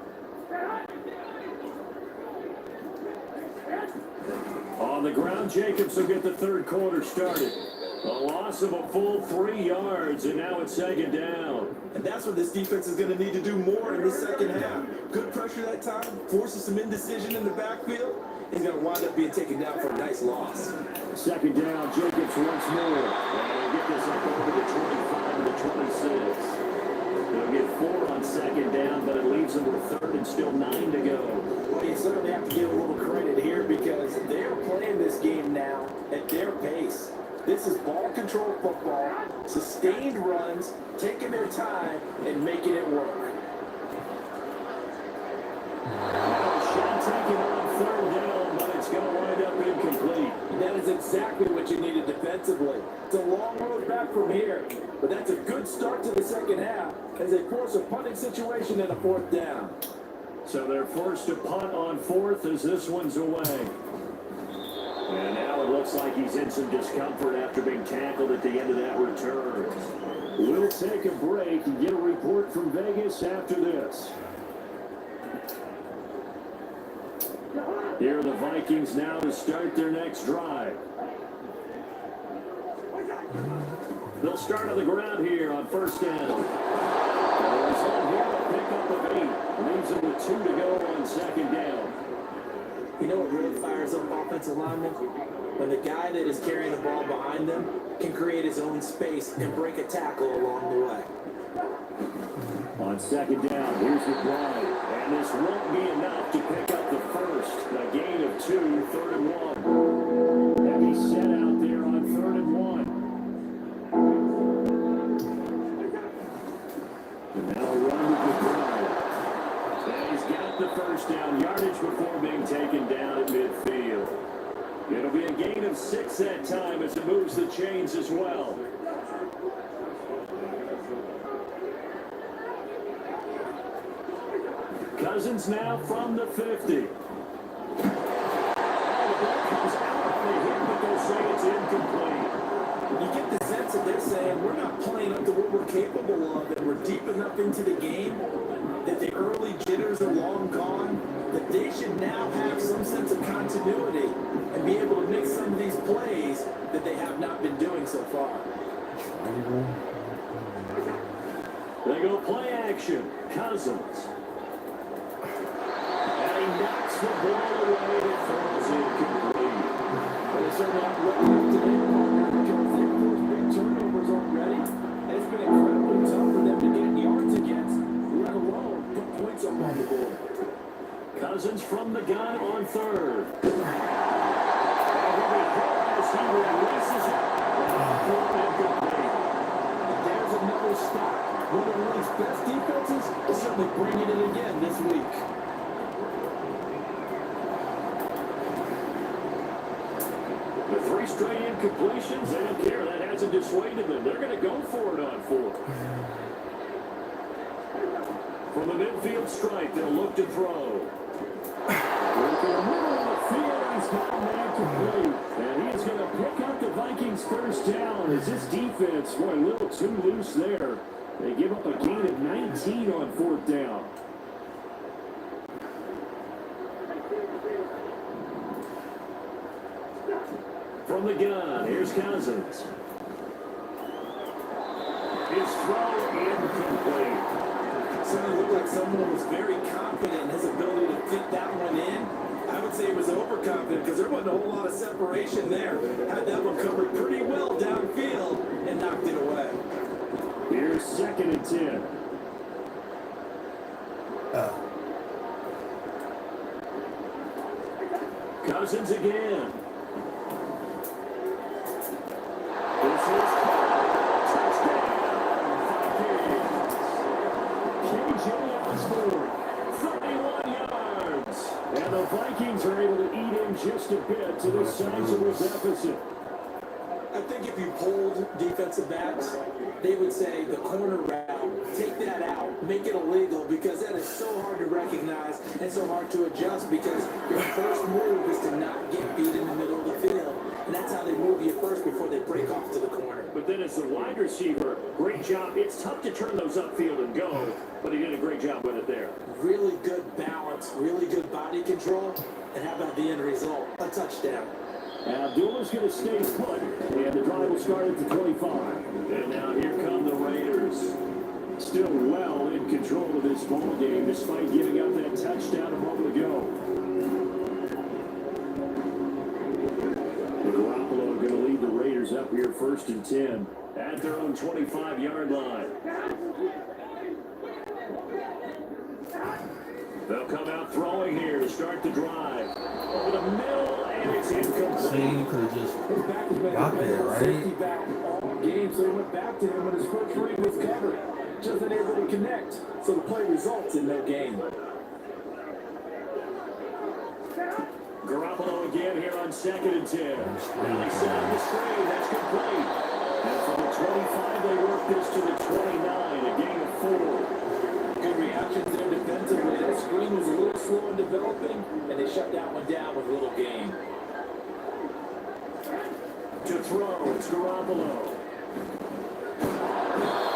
On the ground, Jacobs will get the third quarter started. A loss of a full 3 yards, and now it's 2nd down. And that's what this defense is going to need to do more in the second half. Good pressure that time, forces some indecision in the backfield. He's going to wind up being taken down for a nice loss. 2nd down, Jacobs once more. And they get this up over the 25 to the 26. They'll get 4 on 2nd down, but it leaves them with 3rd and still 9 to go. Well, you certainly have to give a little credit here because they're playing this game now at their pace. This is ball control football, sustained runs, taking their time and making it work. Shot taken on 3rd down, but it's going to wind up incomplete. And that is exactly what you needed defensively. It's a long road back from here, but that's a good start to the second half as they force a punting situation and a 4th down. So they're forced to punt on 4th as this one's away. And now it looks like he's in some discomfort after being tackled at the end of that return. We'll take a break and get a report from Vegas after this. Here are the Vikings now to start their next drive. They'll start on the ground here on 1st down. There's one here, a pickup of 8. Leaves them with 2 to go on 2nd down. You know what really fires up offensive linemen? When the guy that is carrying the ball behind them can create his own space and break a tackle along the way. On 2nd down, here's the play. And this won't be enough to pick up the first. A gain of 2, 3rd and 1. Heavy set out there on 3rd and 1. And now a run with the drive. And he's got the first down, yardage before being taken down at midfield. It'll be a gain of 6 that time as it moves the chains as well. Cousins now from the 50. The ball comes out on the hit, but they'll say it's incomplete. You get the sense that they're and we're not playing up to what we're capable of, and we're deep enough into the game that the early jitters are long gone, that they should now have some sense of continuity and be able to make some of these plays that they have not been doing so far. They go play action. Cousins. And he knocks the ball away and throws it complete. But they certainly have well enough to make partner because they've forced big turnovers already. And it's been incredibly tough for them to get yards against, let alone put points up on the board. Cousins from the gun on third. And as he releases it. And there's another stop. One of the league's best defenses is certainly bringing it again this week. The 3 straight incompletions, they don't care. That hasn't dissuaded them. They're going to go for it on 4th. From the midfield stripe, they'll look to throw. Look in the middle of the field, he's got a man complete. And he's going to pick up the Vikings' first down as this defense, boy, a little too loose there. They give up a gain of 19 on 4th down. From the gun, here's Cousins. His throw incomplete. Certainly looked like someone was very confident in his ability to fit that one in. I would say he was overconfident because there wasn't a whole lot of separation there. Had that one covered pretty well downfield and knocked it away. Here's 2nd and 10. Cousins again. This is touchdown. KJ Osborne, 31 yards. And the Vikings are able to eat in just a bit to this sizable deficit. I think if you polled defensive backs, they would say the corner route, take that out, make it illegal, because that is so hard to recognize and so hard to adjust, because your first move is to not get beat in the middle of the field. And that's how they move you first before they break off to the corner. But then as the wide receiver, great job. It's tough to turn those upfield and go, but he did a great job with it there. Really good balance, really good body control, and how about the end result? A touchdown. Abdullah's going to stay put, and the drive will start at the 25. And now here come the Raiders. Still well in control of this ball game, despite giving up that touchdown a moment ago. Garoppolo going to lead the Raiders up here 1st and 10 at their own 25-yard line. They'll come out throwing here to start the drive. Over the middle, and it's incomplete. See, you could have just got there, right? All game, so he went back to him when his first read was covered. Just unable to connect, so the play results in no gain. Garoppolo again here on 2nd and 10. And they set up the screen. That's complete. And from the 25, they work this to the 29. A gain of 4. Good reactions there defensively. That screen was a little slow in developing, and they shut that one down with a little gain. To throw, it's Garoppolo.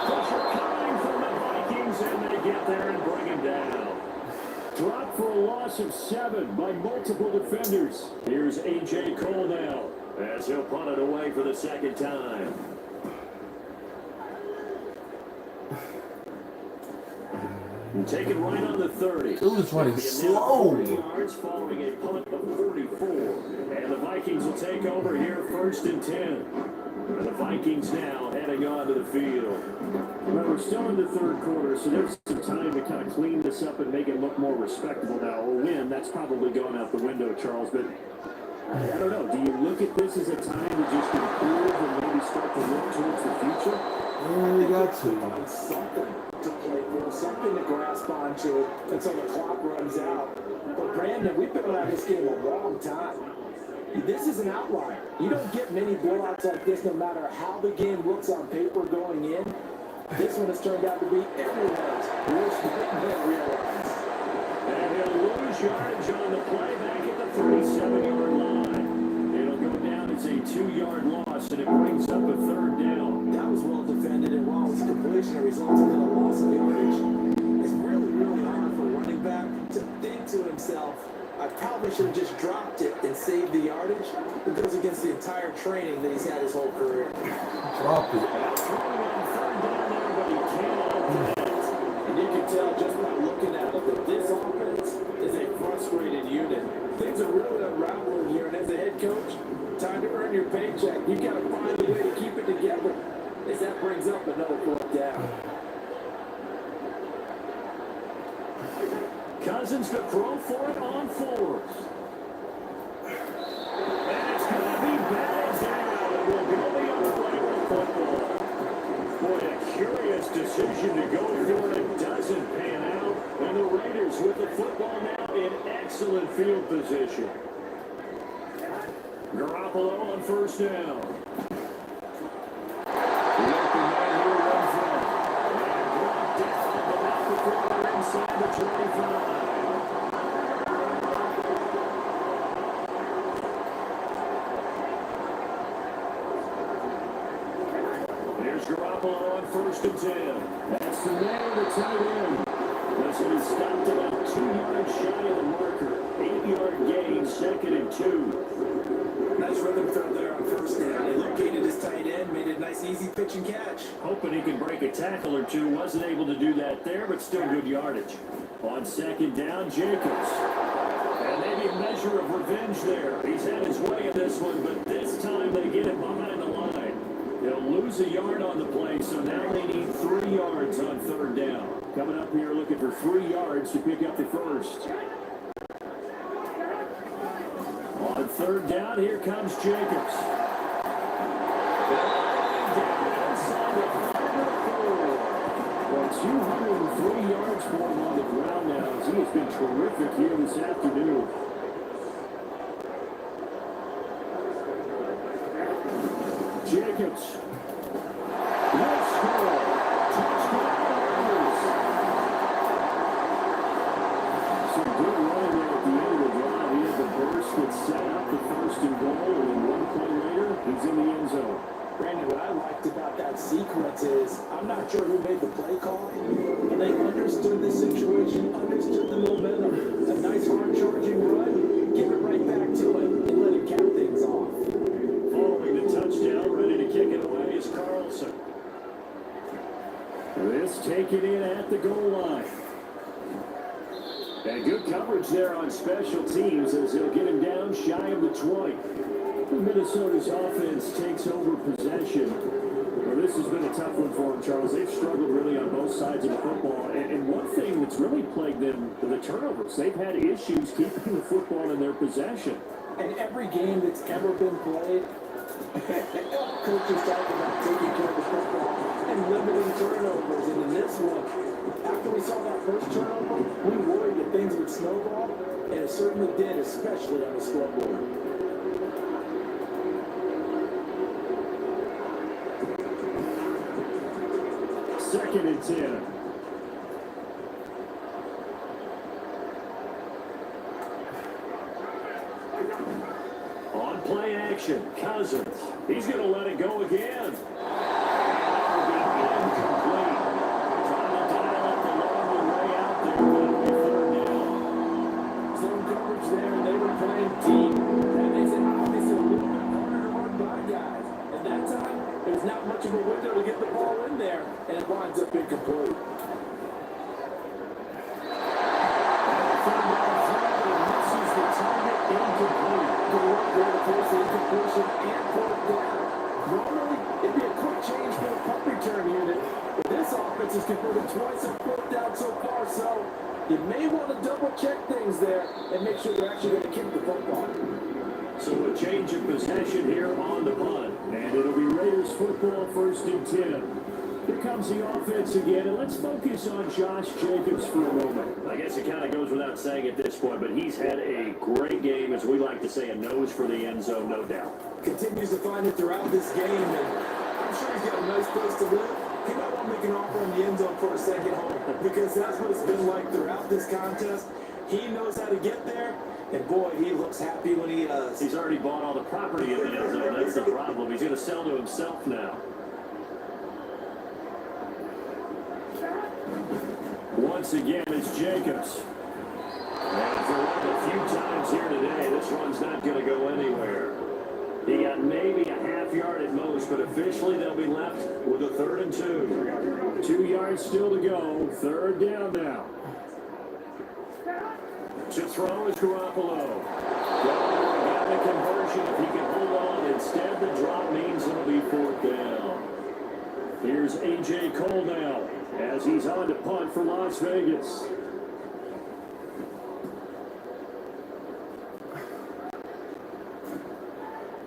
Pressure coming from the Vikings, and they get there and bring him down. Dropped for a loss of 7 by multiple defenders. Here's A.J. Cole now, as he'll punt it away for the 2nd time. And taken right on the 30. Dude's running slow. 40 yards following a punt of 44. And the Vikings will take over here 1st and 10. And the Vikings now heading onto the field. Well, we're still in the 3rd quarter, so there's some time to kind of clean this up and make it look more respectable now. A win, that's probably gone out the window, Charles. But I don't know. Do you look at this as a time to just improve and maybe start to look towards the future? You got to. Find something to play for, something to grasp onto until the clock runs out. But Brandon, we've been around this game a long time. This is an outlier. You don't get many blowouts like this no matter how the game looks on paper going in. This one has turned out to be everyone's worst nightmare realized. And he'll lose yardage on the play back at the 37-yard line. It'll go down as a 2-yard loss, and it brings up a 3rd down. That That was well defended, and while it was a completion, it resulted in a loss of yardage. It's really, really hard for a running back to think to himself, I probably should have just dropped it and saved the yardage. It goes against the entire training that he's had his whole career. Drop it. And you can tell just by looking at it that this offense is a frustrated unit. Things are really unraveling here, and as a head coach, time to earn your paycheck. You've got to find a way to keep it together as that brings up another fourth down. Cousins to throw for it on fourth. And it's going to be batted down. It will go the other way with football. Boy, a curious decision to go for it. Doesn't pan out. And the Raiders with the football now in excellent field position. Garoppolo on first down. Looking man here runs from. And brought down, but not before they're inside the 25. Here's Garoppolo on first and 10. That's the man, the tight end. This one is stopped about 2 yards shy of the marker. 8-yard gain, 2nd and 2. Nice rhythm throw there on first down. He located his tight end, made a nice easy pitch and catch. Hoping he can break a tackle or two. Wasn't able to do that there, but still good yardage. On 2nd down, Jacobs. And maybe a measure of revenge there. He's had his way in this one, but this time they get him behind the line. They'll lose a yard on the play, so now they need 3 yards on 3rd down. Coming up here looking for 3 yards to pick up the first. On 3rd down, here comes Jacobs. Well, 203 yards for him on the ground now. He has been terrific here this afternoon. Jacobs. Let's score. Touchdown Raiders. Some good running there at the end of the drive. He had the burst that set up the 1st and goal, and then 1 play later, he's in the end zone. Brandon, what I liked about that sequence is, I'm not sure who made the play call, but they understood the situation, understood the momentum. A nice hard charging run, give it right back to him, and let him cap things off. Following the touchdown, ready to kick it away is Carlson. This taken in at the goal line. And good coverage there on special teams as they'll get him down shy of the 20. Minnesota's offense takes over possession. Well, this has been a tough one for them, Charles. They've struggled really on both sides of the football. And one thing that's really plagued them are the turnovers. They've had issues keeping the football in their possession. And every game that's ever been played, coaches talk about taking care of the football and limiting turnovers. And in this one, after we saw that first turnover, we worried that things would snowball, and it certainly did, especially on the scoreboard. 2nd and 10. On play action, Cousins. He's going to let it go again. That'll be incomplete. Trying to dial up the long way out there, but it'll be 3rd down. Zone coverage there, and they were playing deep. That makes it obviously a little bit harder to run by guys. And that time, there's not much of a window to get the ball in there, and it winds up incomplete. Misses the target, incomplete. Good work there to force the incompletion and pull it down. Normally, it'd be a quick change for the punt return unit, but this offense has converted twice on 4th down so far, so you may want to double check things there and make sure they're actually going to kick the football. So a change of possession here on the punt. And it'll be Raiders football 1st and 10. Here comes the offense again, and let's focus on Josh Jacobs for a moment. I guess it kind of goes without saying at this point, but he's had a great game, as we like to say, a nose for the end zone, no doubt. Continues to find it throughout this game, and I'm sure he's got a nice place to live. He might want to make an offer in the end zone for a second home, because that's what it's been like throughout this contest. He knows how to get there, and boy, he looks happy when he does. He's already bought all the property in the end zone. That's the problem. He's going to sell to himself now. Once again, it's Jacobs. And for a few times here today, this one's not going to go anywhere. He got maybe a half yard at most, but officially they'll be left with a 3rd and 2. 2 yards still to go. 3rd down now. To throw is Garoppolo. Got the conversion if he can hold on. Instead, the drop means it'll be 4th down. Here's A.J. Cole now as he's on to punt for Las Vegas.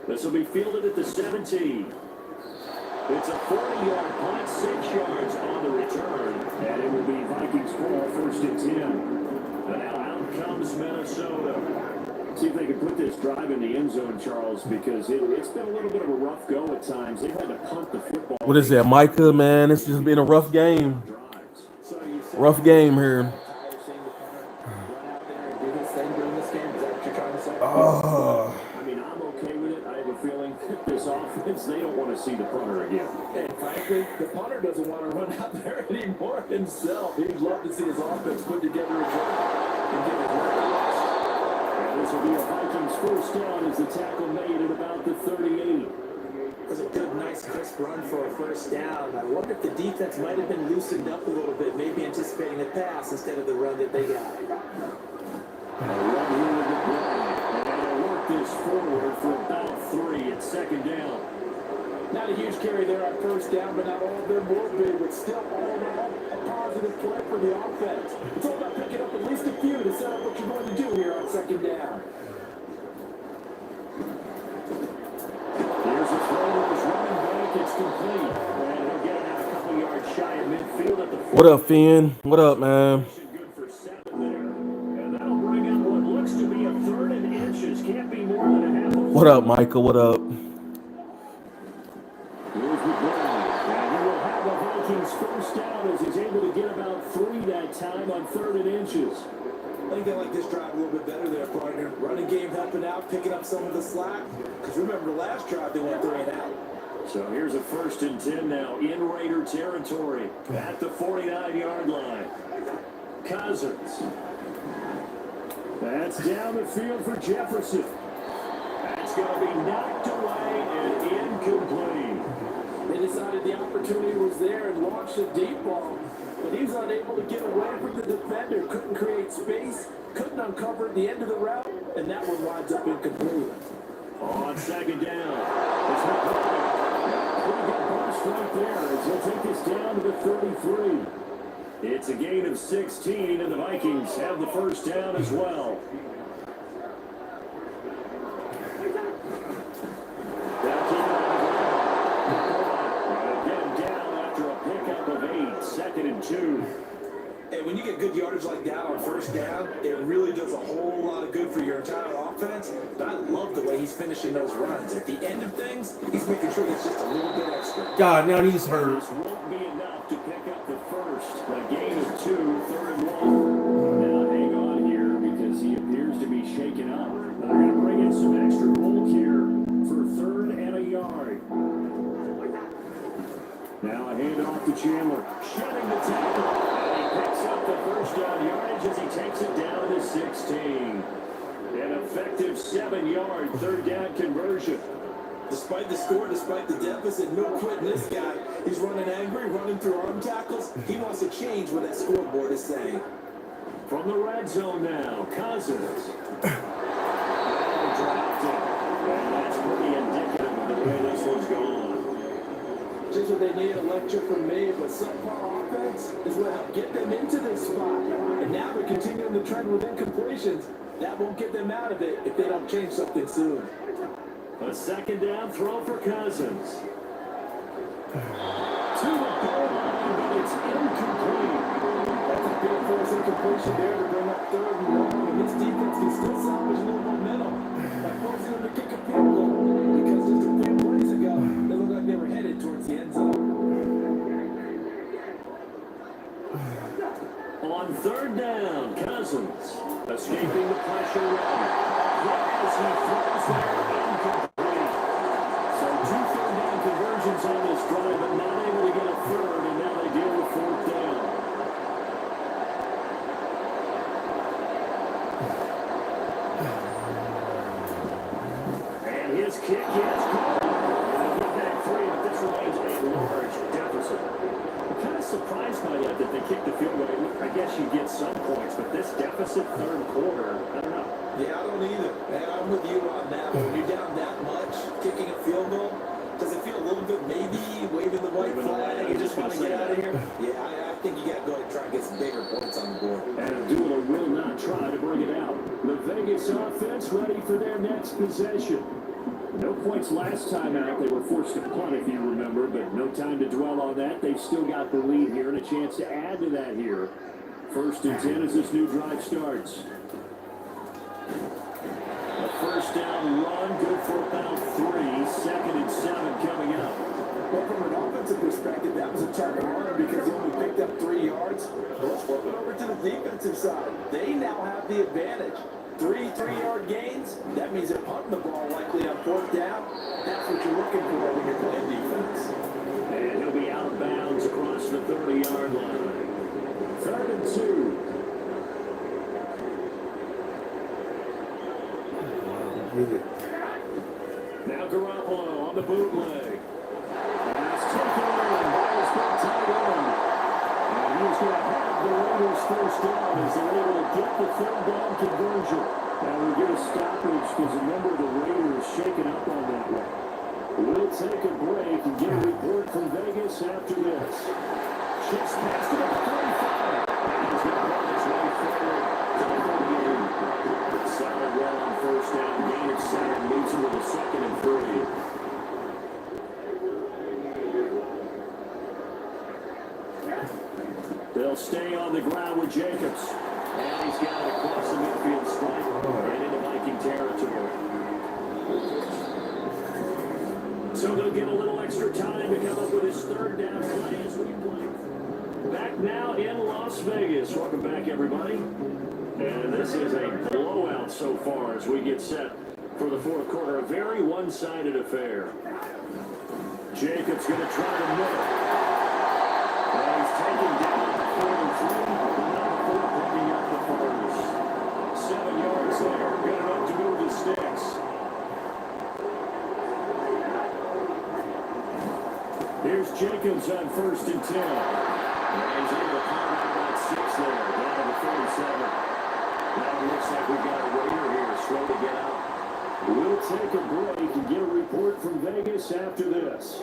This will be fielded at the 17. It's a 40-yard punt, 6 yards on the return, and it will be Vikings ball, 1st and 10. And now out comes Minnesota. See if they can put this drive in the end zone, Charles, because it's been a little bit of a rough go at times. They've had to punt the football. What is that, Micah, man? It's just been a rough game. Rough game here. Oh. I mean, I'm okay with it. I have a feeling this offense, they don't want to see the punter again. And frankly, the punter doesn't want to run out there anymore himself. He'd love to see his offense put together a drive and get it right. And this will be a Vikings 1st down as the tackle made at about the 38. It was a good, nice, crisp run for a 1st down. I wonder if the defense might have been loosened up a little bit, maybe anticipating a pass instead of the run that they got. A run here with the play. And they'll work this forward for about 3 at 2nd down. Not a huge carry there on 1st down, but not all of them will be, but still all in all, a positive play for the offense. It's all about picking up at least a few to set up what you're going to do here on 2nd down. Here's a throw to his running back. It's complete. And he'll get it out a couple yards shy of midfield at the 40. What up, Finn? What up, man? Good for 7 there. And that'll bring up what looks to be a 3rd and inches. Can't be more than a half. What up, Micah? What up? Here's the play. And he will have the Vikings 1st down as he's able to get about 3 that time on 3rd and inches. I think they like this drive a little bit better there, partner. Running game helping out, picking up some of the slack. Because remember, the last drive they went 3 and out. So here's a 1st and 10 now in Raider territory at the 49-yard line. Cousins. That's down the field for Jefferson. That's going to be knocked away and incomplete. They decided the opportunity was there and launched a deep ball. But he was unable to get away from the defender. Couldn't create space. Couldn't uncover the end of the route. And that one winds up incomplete. On 2nd down. It's McCoy. Pretty good burst right there as he'll take this down to the 33. It's a gain of 16, and the Vikings have the 1st down as well. Again down after a pickup of 8, 2nd and 2. And when you get good yardage like that on 1st down, it really does a whole lot of good for your entire offense. But I love the way he's finishing those runs. At the end of things, he's making sure it's just a little bit extra. God, now he's hurt. This won't be enough to pick up the 1st. A gain of 2, 3rd and 1. Now hang on here because he appears to be shaken up. They're going to bring in some extra bulk here for 3rd and a yard. Now a handoff to Chandler. Shedding the tackle. Picks up the 1st down yardage as he takes it down to 16. An effective 7-yard 3rd down conversion. Despite the score, despite the deficit, no quitting this guy. He's running angry, running through arm tackles. He wants to change what that scoreboard is saying. From the red zone now, Cousins. Dropped it. And that's pretty indicative of the way this one's going. Just what they need, a lecture from me, but subpar offense is what helped get them into this spot. And now they're continuing the trend with incompletions. That won't get them out of it if they don't change something soon. A 2nd down throw for Cousins. To the goal line, but it's incomplete. That's a big force incompletion there to bring up 3rd and 1. And this defense can still salvage a little momentum by forcing them to kick a field goal. Because just a few plays ago, they looked like they were headed towards the end zone. On 3rd down, Cousins escaping the pressure run. As he throws there, incomplete. So 2 3rd down conversions on this drive, but not able to get a 3rd, and now they deal with 4th down. kick the field goal, I guess you get some points, but this deficit third quarter, I don't know. Yeah, I don't either. Man, I'm with you on that. When you're down that much, kicking a field goal, does it feel a little bit maybe waving the white flag and just want to get out of here? Yeah, I think you got to go and try and get some bigger points on the board. And Abdullah will not try to bring it out. The Vegas offense ready for their next possession. No points last time out. They were forced to punt, if you remember, but no time to dwell on that. They've still got the lead here and a chance to add to that here. 1st and 10 as this new drive starts. A first down run, good for about 3. 2nd and 7 coming up. Well, from an offensive perspective, that was a target runner because he only picked up 3 yards. Let's flip it over to the defensive side. They now have the advantage. 3 3-yard gains. That means they're punting the ball likely on 4th down. That's what you're looking for when you're playing defense. And he'll be out of bounds across the 30-yard line. 3rd and 2. Now Garoppolo on the bootleg. And it's taken in by his big tight end. And he's going to have the Raiders first down as they're able to get the 3rd down conversion. Now we get a stoppage because a number of the Raiders shaken up on that one. We'll take a break and get a report from Vegas after this. Chips past it at 35. And he's going to run his way forward to the 38. Solid run on 1st down. Gain of 7 leads him to the 2nd and 3. They'll stay on the ground with Jacobs. And he's got it across the midfield stripe and into Viking territory. So they'll get a little extra time to come up with his 3rd down play as we play. Back now in Las Vegas. Welcome back, everybody. And this is a blowout so far as we get set for the 4th quarter. A very one-sided affair. Jacobs going to try to middle. And he's taken down at the 43. The number 4 picking up the first. 7 yards there. Good enough to move the sticks. Here's Jacobs on 1st and 10. And he's able to carve out about 6 there. Down to the 47. Now it looks like we've got a Raider here. Slow to get out. We'll take a break and get a report from Vegas after this.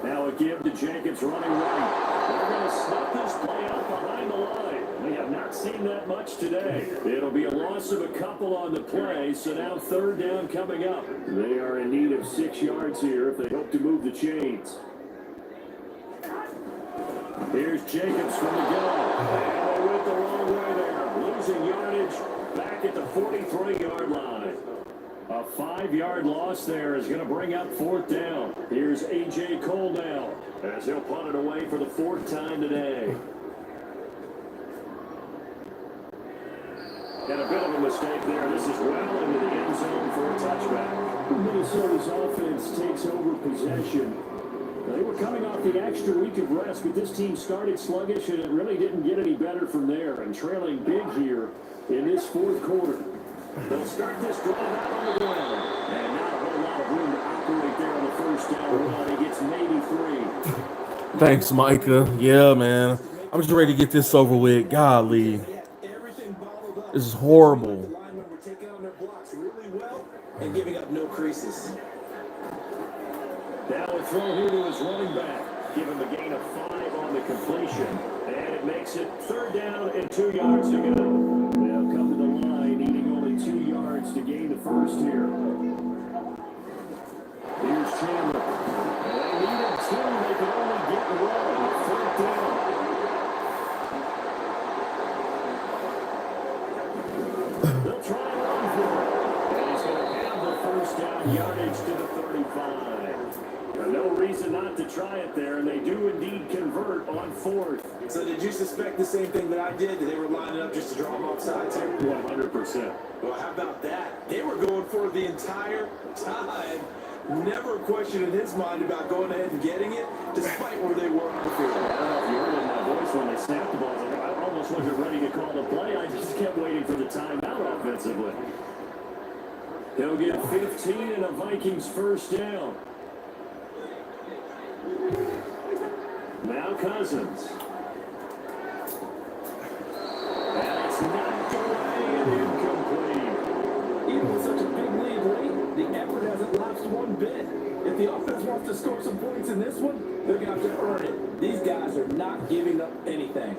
Now a give to Jacobs running right. They're going to snap this play out behind the line. We have not seen that much today. It'll be a loss of a couple on the play, so now 3rd down coming up. They are in need of 6 yards here if they hope to move the chains. Here's Jacobs from the gun. And they went the wrong way there. Losing yardage back at the 43-yard line. A 5-yard loss there is going to bring up 4th down. Here's A.J. Cole now as he'll punt it away for the 4th time today. And a bit of a mistake there. This is well into the end zone for a touchback. Minnesota's offense takes over possession. They were coming off the extra week of rest, but this team started sluggish, and it really didn't get any better from there. And trailing big here in this 4th quarter. They'll start this drive out on the ground. And not a whole lot of room to operate there on the 1st down run. He gets maybe 3. Thanks, Micah. Yeah, man. I'm just ready to get this over with. Golly. This is horrible. The linemen were taking on their blocks really well and giving up no creases. Now a throw here to his running back. Give him a gain of 5 on the completion. And it makes it 3rd down and 2 yards to go. They'll come to the line, needing only 2 yards to gain the first here. Here's Chandler. And they needed 2. They could only get 1. 3rd down. They'll try and run for it. And he's going to have the 1st down yardage to the 35. No reason not to try it there, and they do indeed convert on 4th. So did you suspect the same thing that I did? That they were lining up just to draw them off sides here? 100%. Well, how about that? They were going for it the entire time. Never a question in his mind about going ahead and getting it, despite where they were on the field. I don't know if you heard in my voice when they snapped the ball. I almost wasn't ready to call the play. I just kept waiting for the timeout offensively. They'll get 15 and a Vikings 1st down. Now Cousins. And it's knocked away and incomplete. Even with such a big lead late, the effort hasn't lapsed one bit. If the offense wants to score some points in this one, they're going to have to earn it. These guys are not giving up anything.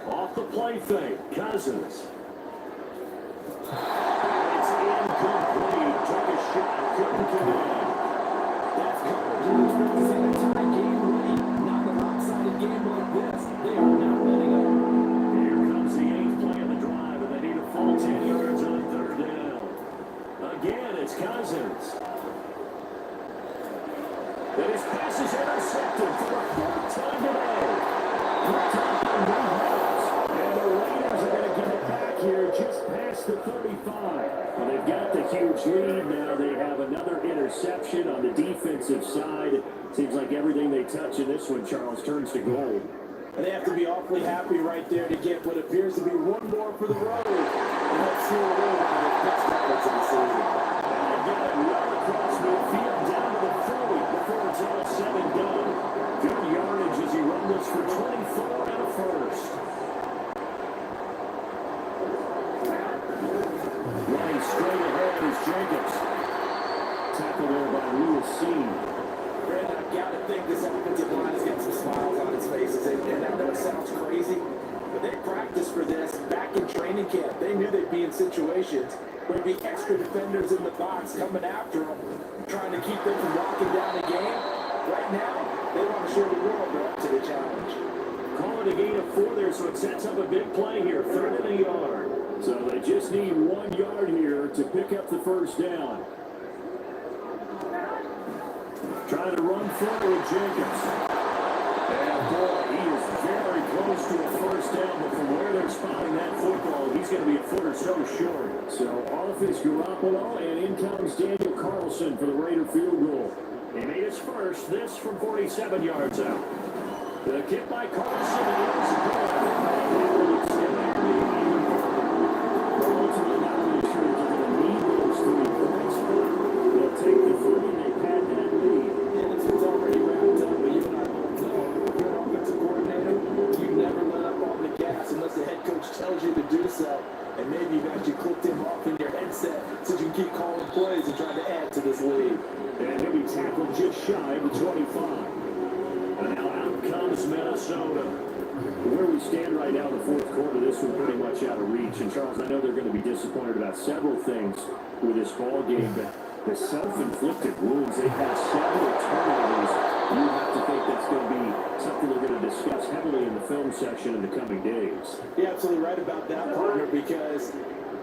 Off the play fake, Cousins. It's incomplete. Took a shot, couldn't connect. That's coverage you expect to see a tie game late. Not a lopsided game like this. They are not letting up. Here comes the 8th play of the drive, and they need a full 10 yards on 3rd down. Again, it's Cousins. And his pass is intercepted for the 4th time today. And the Raiders are going to get it back here just past the 35. And they've got the huge lead now. They have another interception on the defensive side. Seems like everything they touch in this one, Charles, turns to gold. And they have to be awfully happy right there to get what appears to be one more for the road. And that's still a little one of the best efforts of the season. And they get it well across midfield down to the 40 before it's all said and done. Good yardage as he rumbles for 24 and a first. Running straight ahead is Jacobs. Tackled there by Lewis Seen. Brad, I've got to think this offensive line is getting some smiles on its faces. And I know it sounds crazy, but they practiced for this back in training camp. They knew they'd be in situations where there'd be extra defenders in the box coming after them, trying to keep them from locking down the game. Right now, they want to show the world they're up to the challenge. Call it a gain of 4 there, so it sets up a big play here. 3rd and a yard. So they just need 1 yard here to pick up the first down. Trying to run forward, Jacobs. And boy, he is very close to a first down, but from where they're spotting that football, he's going to be a foot or so short. So off is Garoppolo, and in comes Daniel Carlson for the Raider field goal. He made his first, this from 47 yards out. The kick by Carlson is good. Ultimately, not really sure they're going to need those 3 points, but they'll take the 3 and they pad that lead. Yeah, this was already wrapped up, but you and I both know, if you're an offensive coordinator, you never let up on the gas unless the head coach tells you to do so. And maybe you've actually clicked him off in your headset so you can keep calling plays and trying to add to this lead. And he'll be tackled just shy of the 25. And now out comes Minnesota. Where we stand right now in the 4th quarter, this one pretty much out of reach. And Charles, I know they're going to be disappointed about several things with this ball game, but the self-inflicted wounds, they've had several turnovers. You have to think that's going to be something they're going to discuss heavily in the film section in the coming days. You're absolutely right about that, partner, because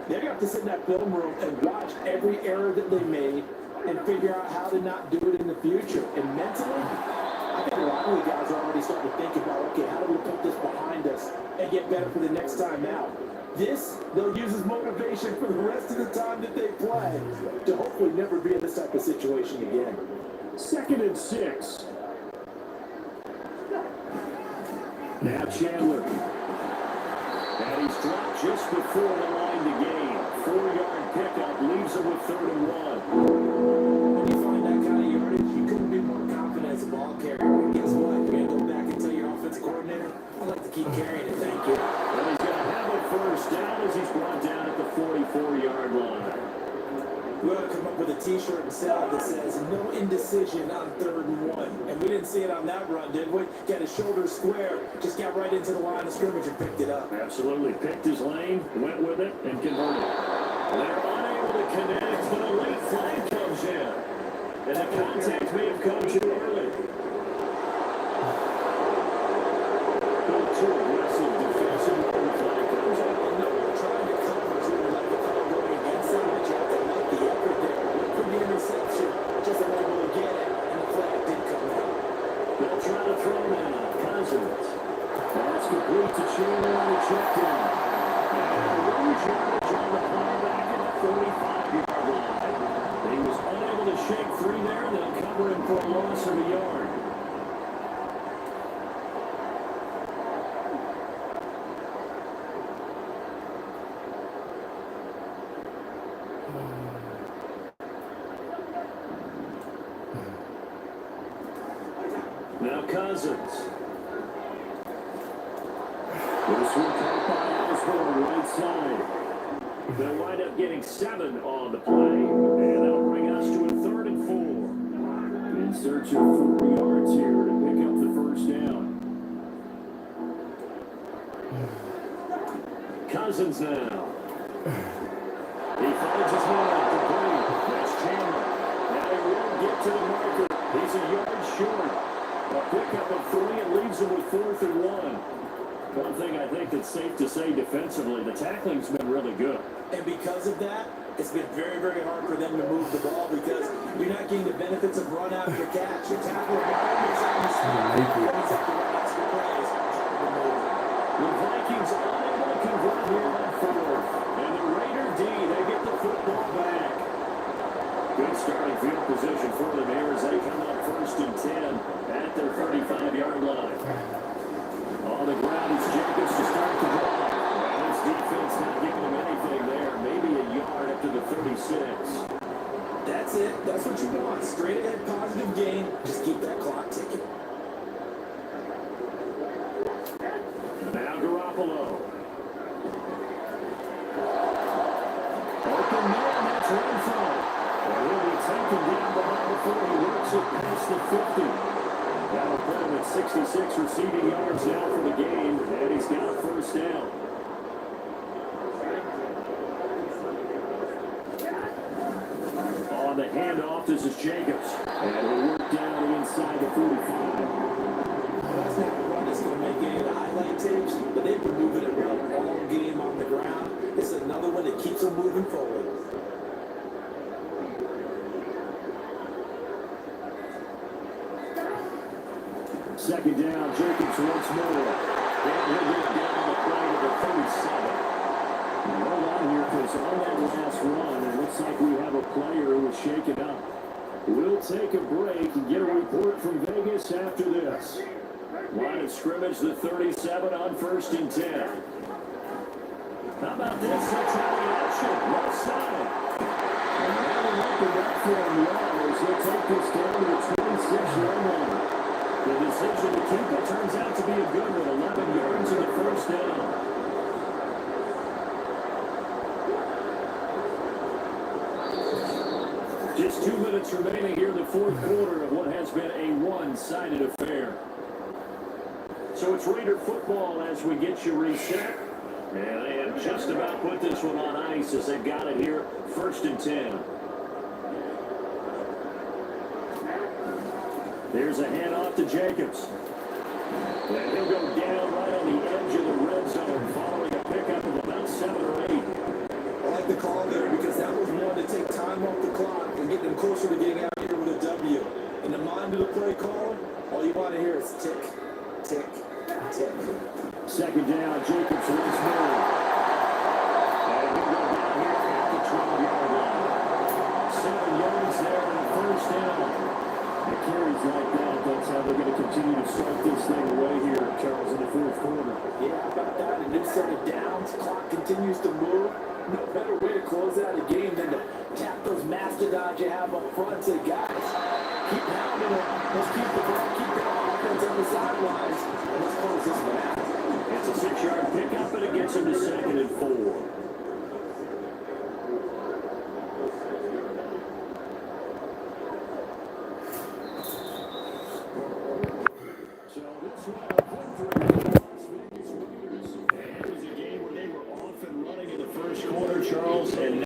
they're going to have to sit in that film room and watch every error that they made and figure out how to not do it in the future. And mentally, I think a lot of the guys are already starting to think about, okay, how do we put this behind us and get better for the next time out? This, they'll use as motivation for the rest of the time that they play to hopefully never be in this type of situation again. 2nd and 6. Now Chandler. And he's dropped just before the line to gain. 4-yard pickup leaves him with 3rd and 1. When you find that kind of yardage, you couldn't be more confident as a ball carrier. And guess what? You're going to go back and tell your offensive coordinator, I'd like to keep carrying it, thank you. And he's going to have a first down as he's brought down at the 44-yard line. We ought to come up with a t-shirt and sell that says, no indecision on 3rd and 1. And we didn't see it on that run, did we? Got his shoulders square, just got right into the line of scrimmage and picked it up. Absolutely. Picked his lane, went with it, and converted. They're unable to connect, but a late flag comes in. And the contact may have come too early. Not too aggressive defensive when the flag comes in. And no one trying to cover to let the call going against them, but you have to like the effort there. For the interception, just unable to get it, and the flag did come out. They'll try to throw now. Cousins. That's complete to Chandler on the check down. And Rouge yardage on the play back at the 45-yard line. He was unable to shake free there, and they'll cover him for a loss of a yard. Cousins. This one caught by Osborne, right side. They'll wind up getting 7 on the play, and that'll bring us to a 3rd and 4. In search of 4 yards here to pick up the first down. Cousins now. He finds his man at the plate. That's Chandler. Now he won't get to the marker. He's a yard short. A pickup of 3 and leaves him with 4th and 1. One thing I think that's safe to say defensively, the tackling's been really good. And because of that, it's been very, very hard for them to move the ball because you're not getting the benefits of run after catch. Your tackler is on the spot. He's up to run extra plays. The Vikings unable to convert here on 4th. And the Raider D, they get the football back. Good starting field position for them here as they come up 1st and 10 at their 35-yard line. On the ground is Jacobs to start the drive. And his defense not giving him anything there. Maybe a yard up to the 36. That's it. That's what you want. Straight ahead positive gain. Just keep that clock ticking. Now Garoppolo. Open man, that's Renfro. And he'll be taken down behind the 40. Works it past the 50. That'll put him at 66 receiving yards now for the game, and he's got a first down. On the handoff, this is Jacobs. And he'll work down inside the 45. That's not a run that's going to make any of the highlight tapes, but they've been moving it around all game on the ground. It's another one that keeps them moving forward. Second down, Jacobs once more. And he'll get down on the play to the 37. Hold on here, because on that last run, it looks like we have a player who was shaken up. We'll take a break and get a report from Vegas after this. Line of scrimmage, the 37 on 1st and 10. How about this? Let's have the action. Left side. And now they're up the back for him well as he'll take this down to the 26-yard line. The decision to keep it turns out to be a good one. 11 yards in the first down. Just 2 minutes remaining here in the 4th quarter of what has been a one-sided affair. So it's Raider football as we get you reset. And they have just about put this one on ice as they've got it here. 1st and 10. There's a handoff to Jacobs. And he'll go down right on the edge of the red zone following a pickup of about 7 or 8. I like the call there because that was one to take time off the clock and get them closer to getting out here with a W. In the mind of the play caller, all you want to hear is tick, tick, tick. Second down, Jacobs once more. And he'll go down here at the 12-yard line. 7 yards there on the first down. The carries like that, that's how they're going to continue to start this thing away here, Charles, in the 4th quarter. Yeah, how about that? A new set of downs, clock continues to move. No better way to close out a game than to tap those mastodons you have up front. Say, guys, keep pounding it. Let's keep the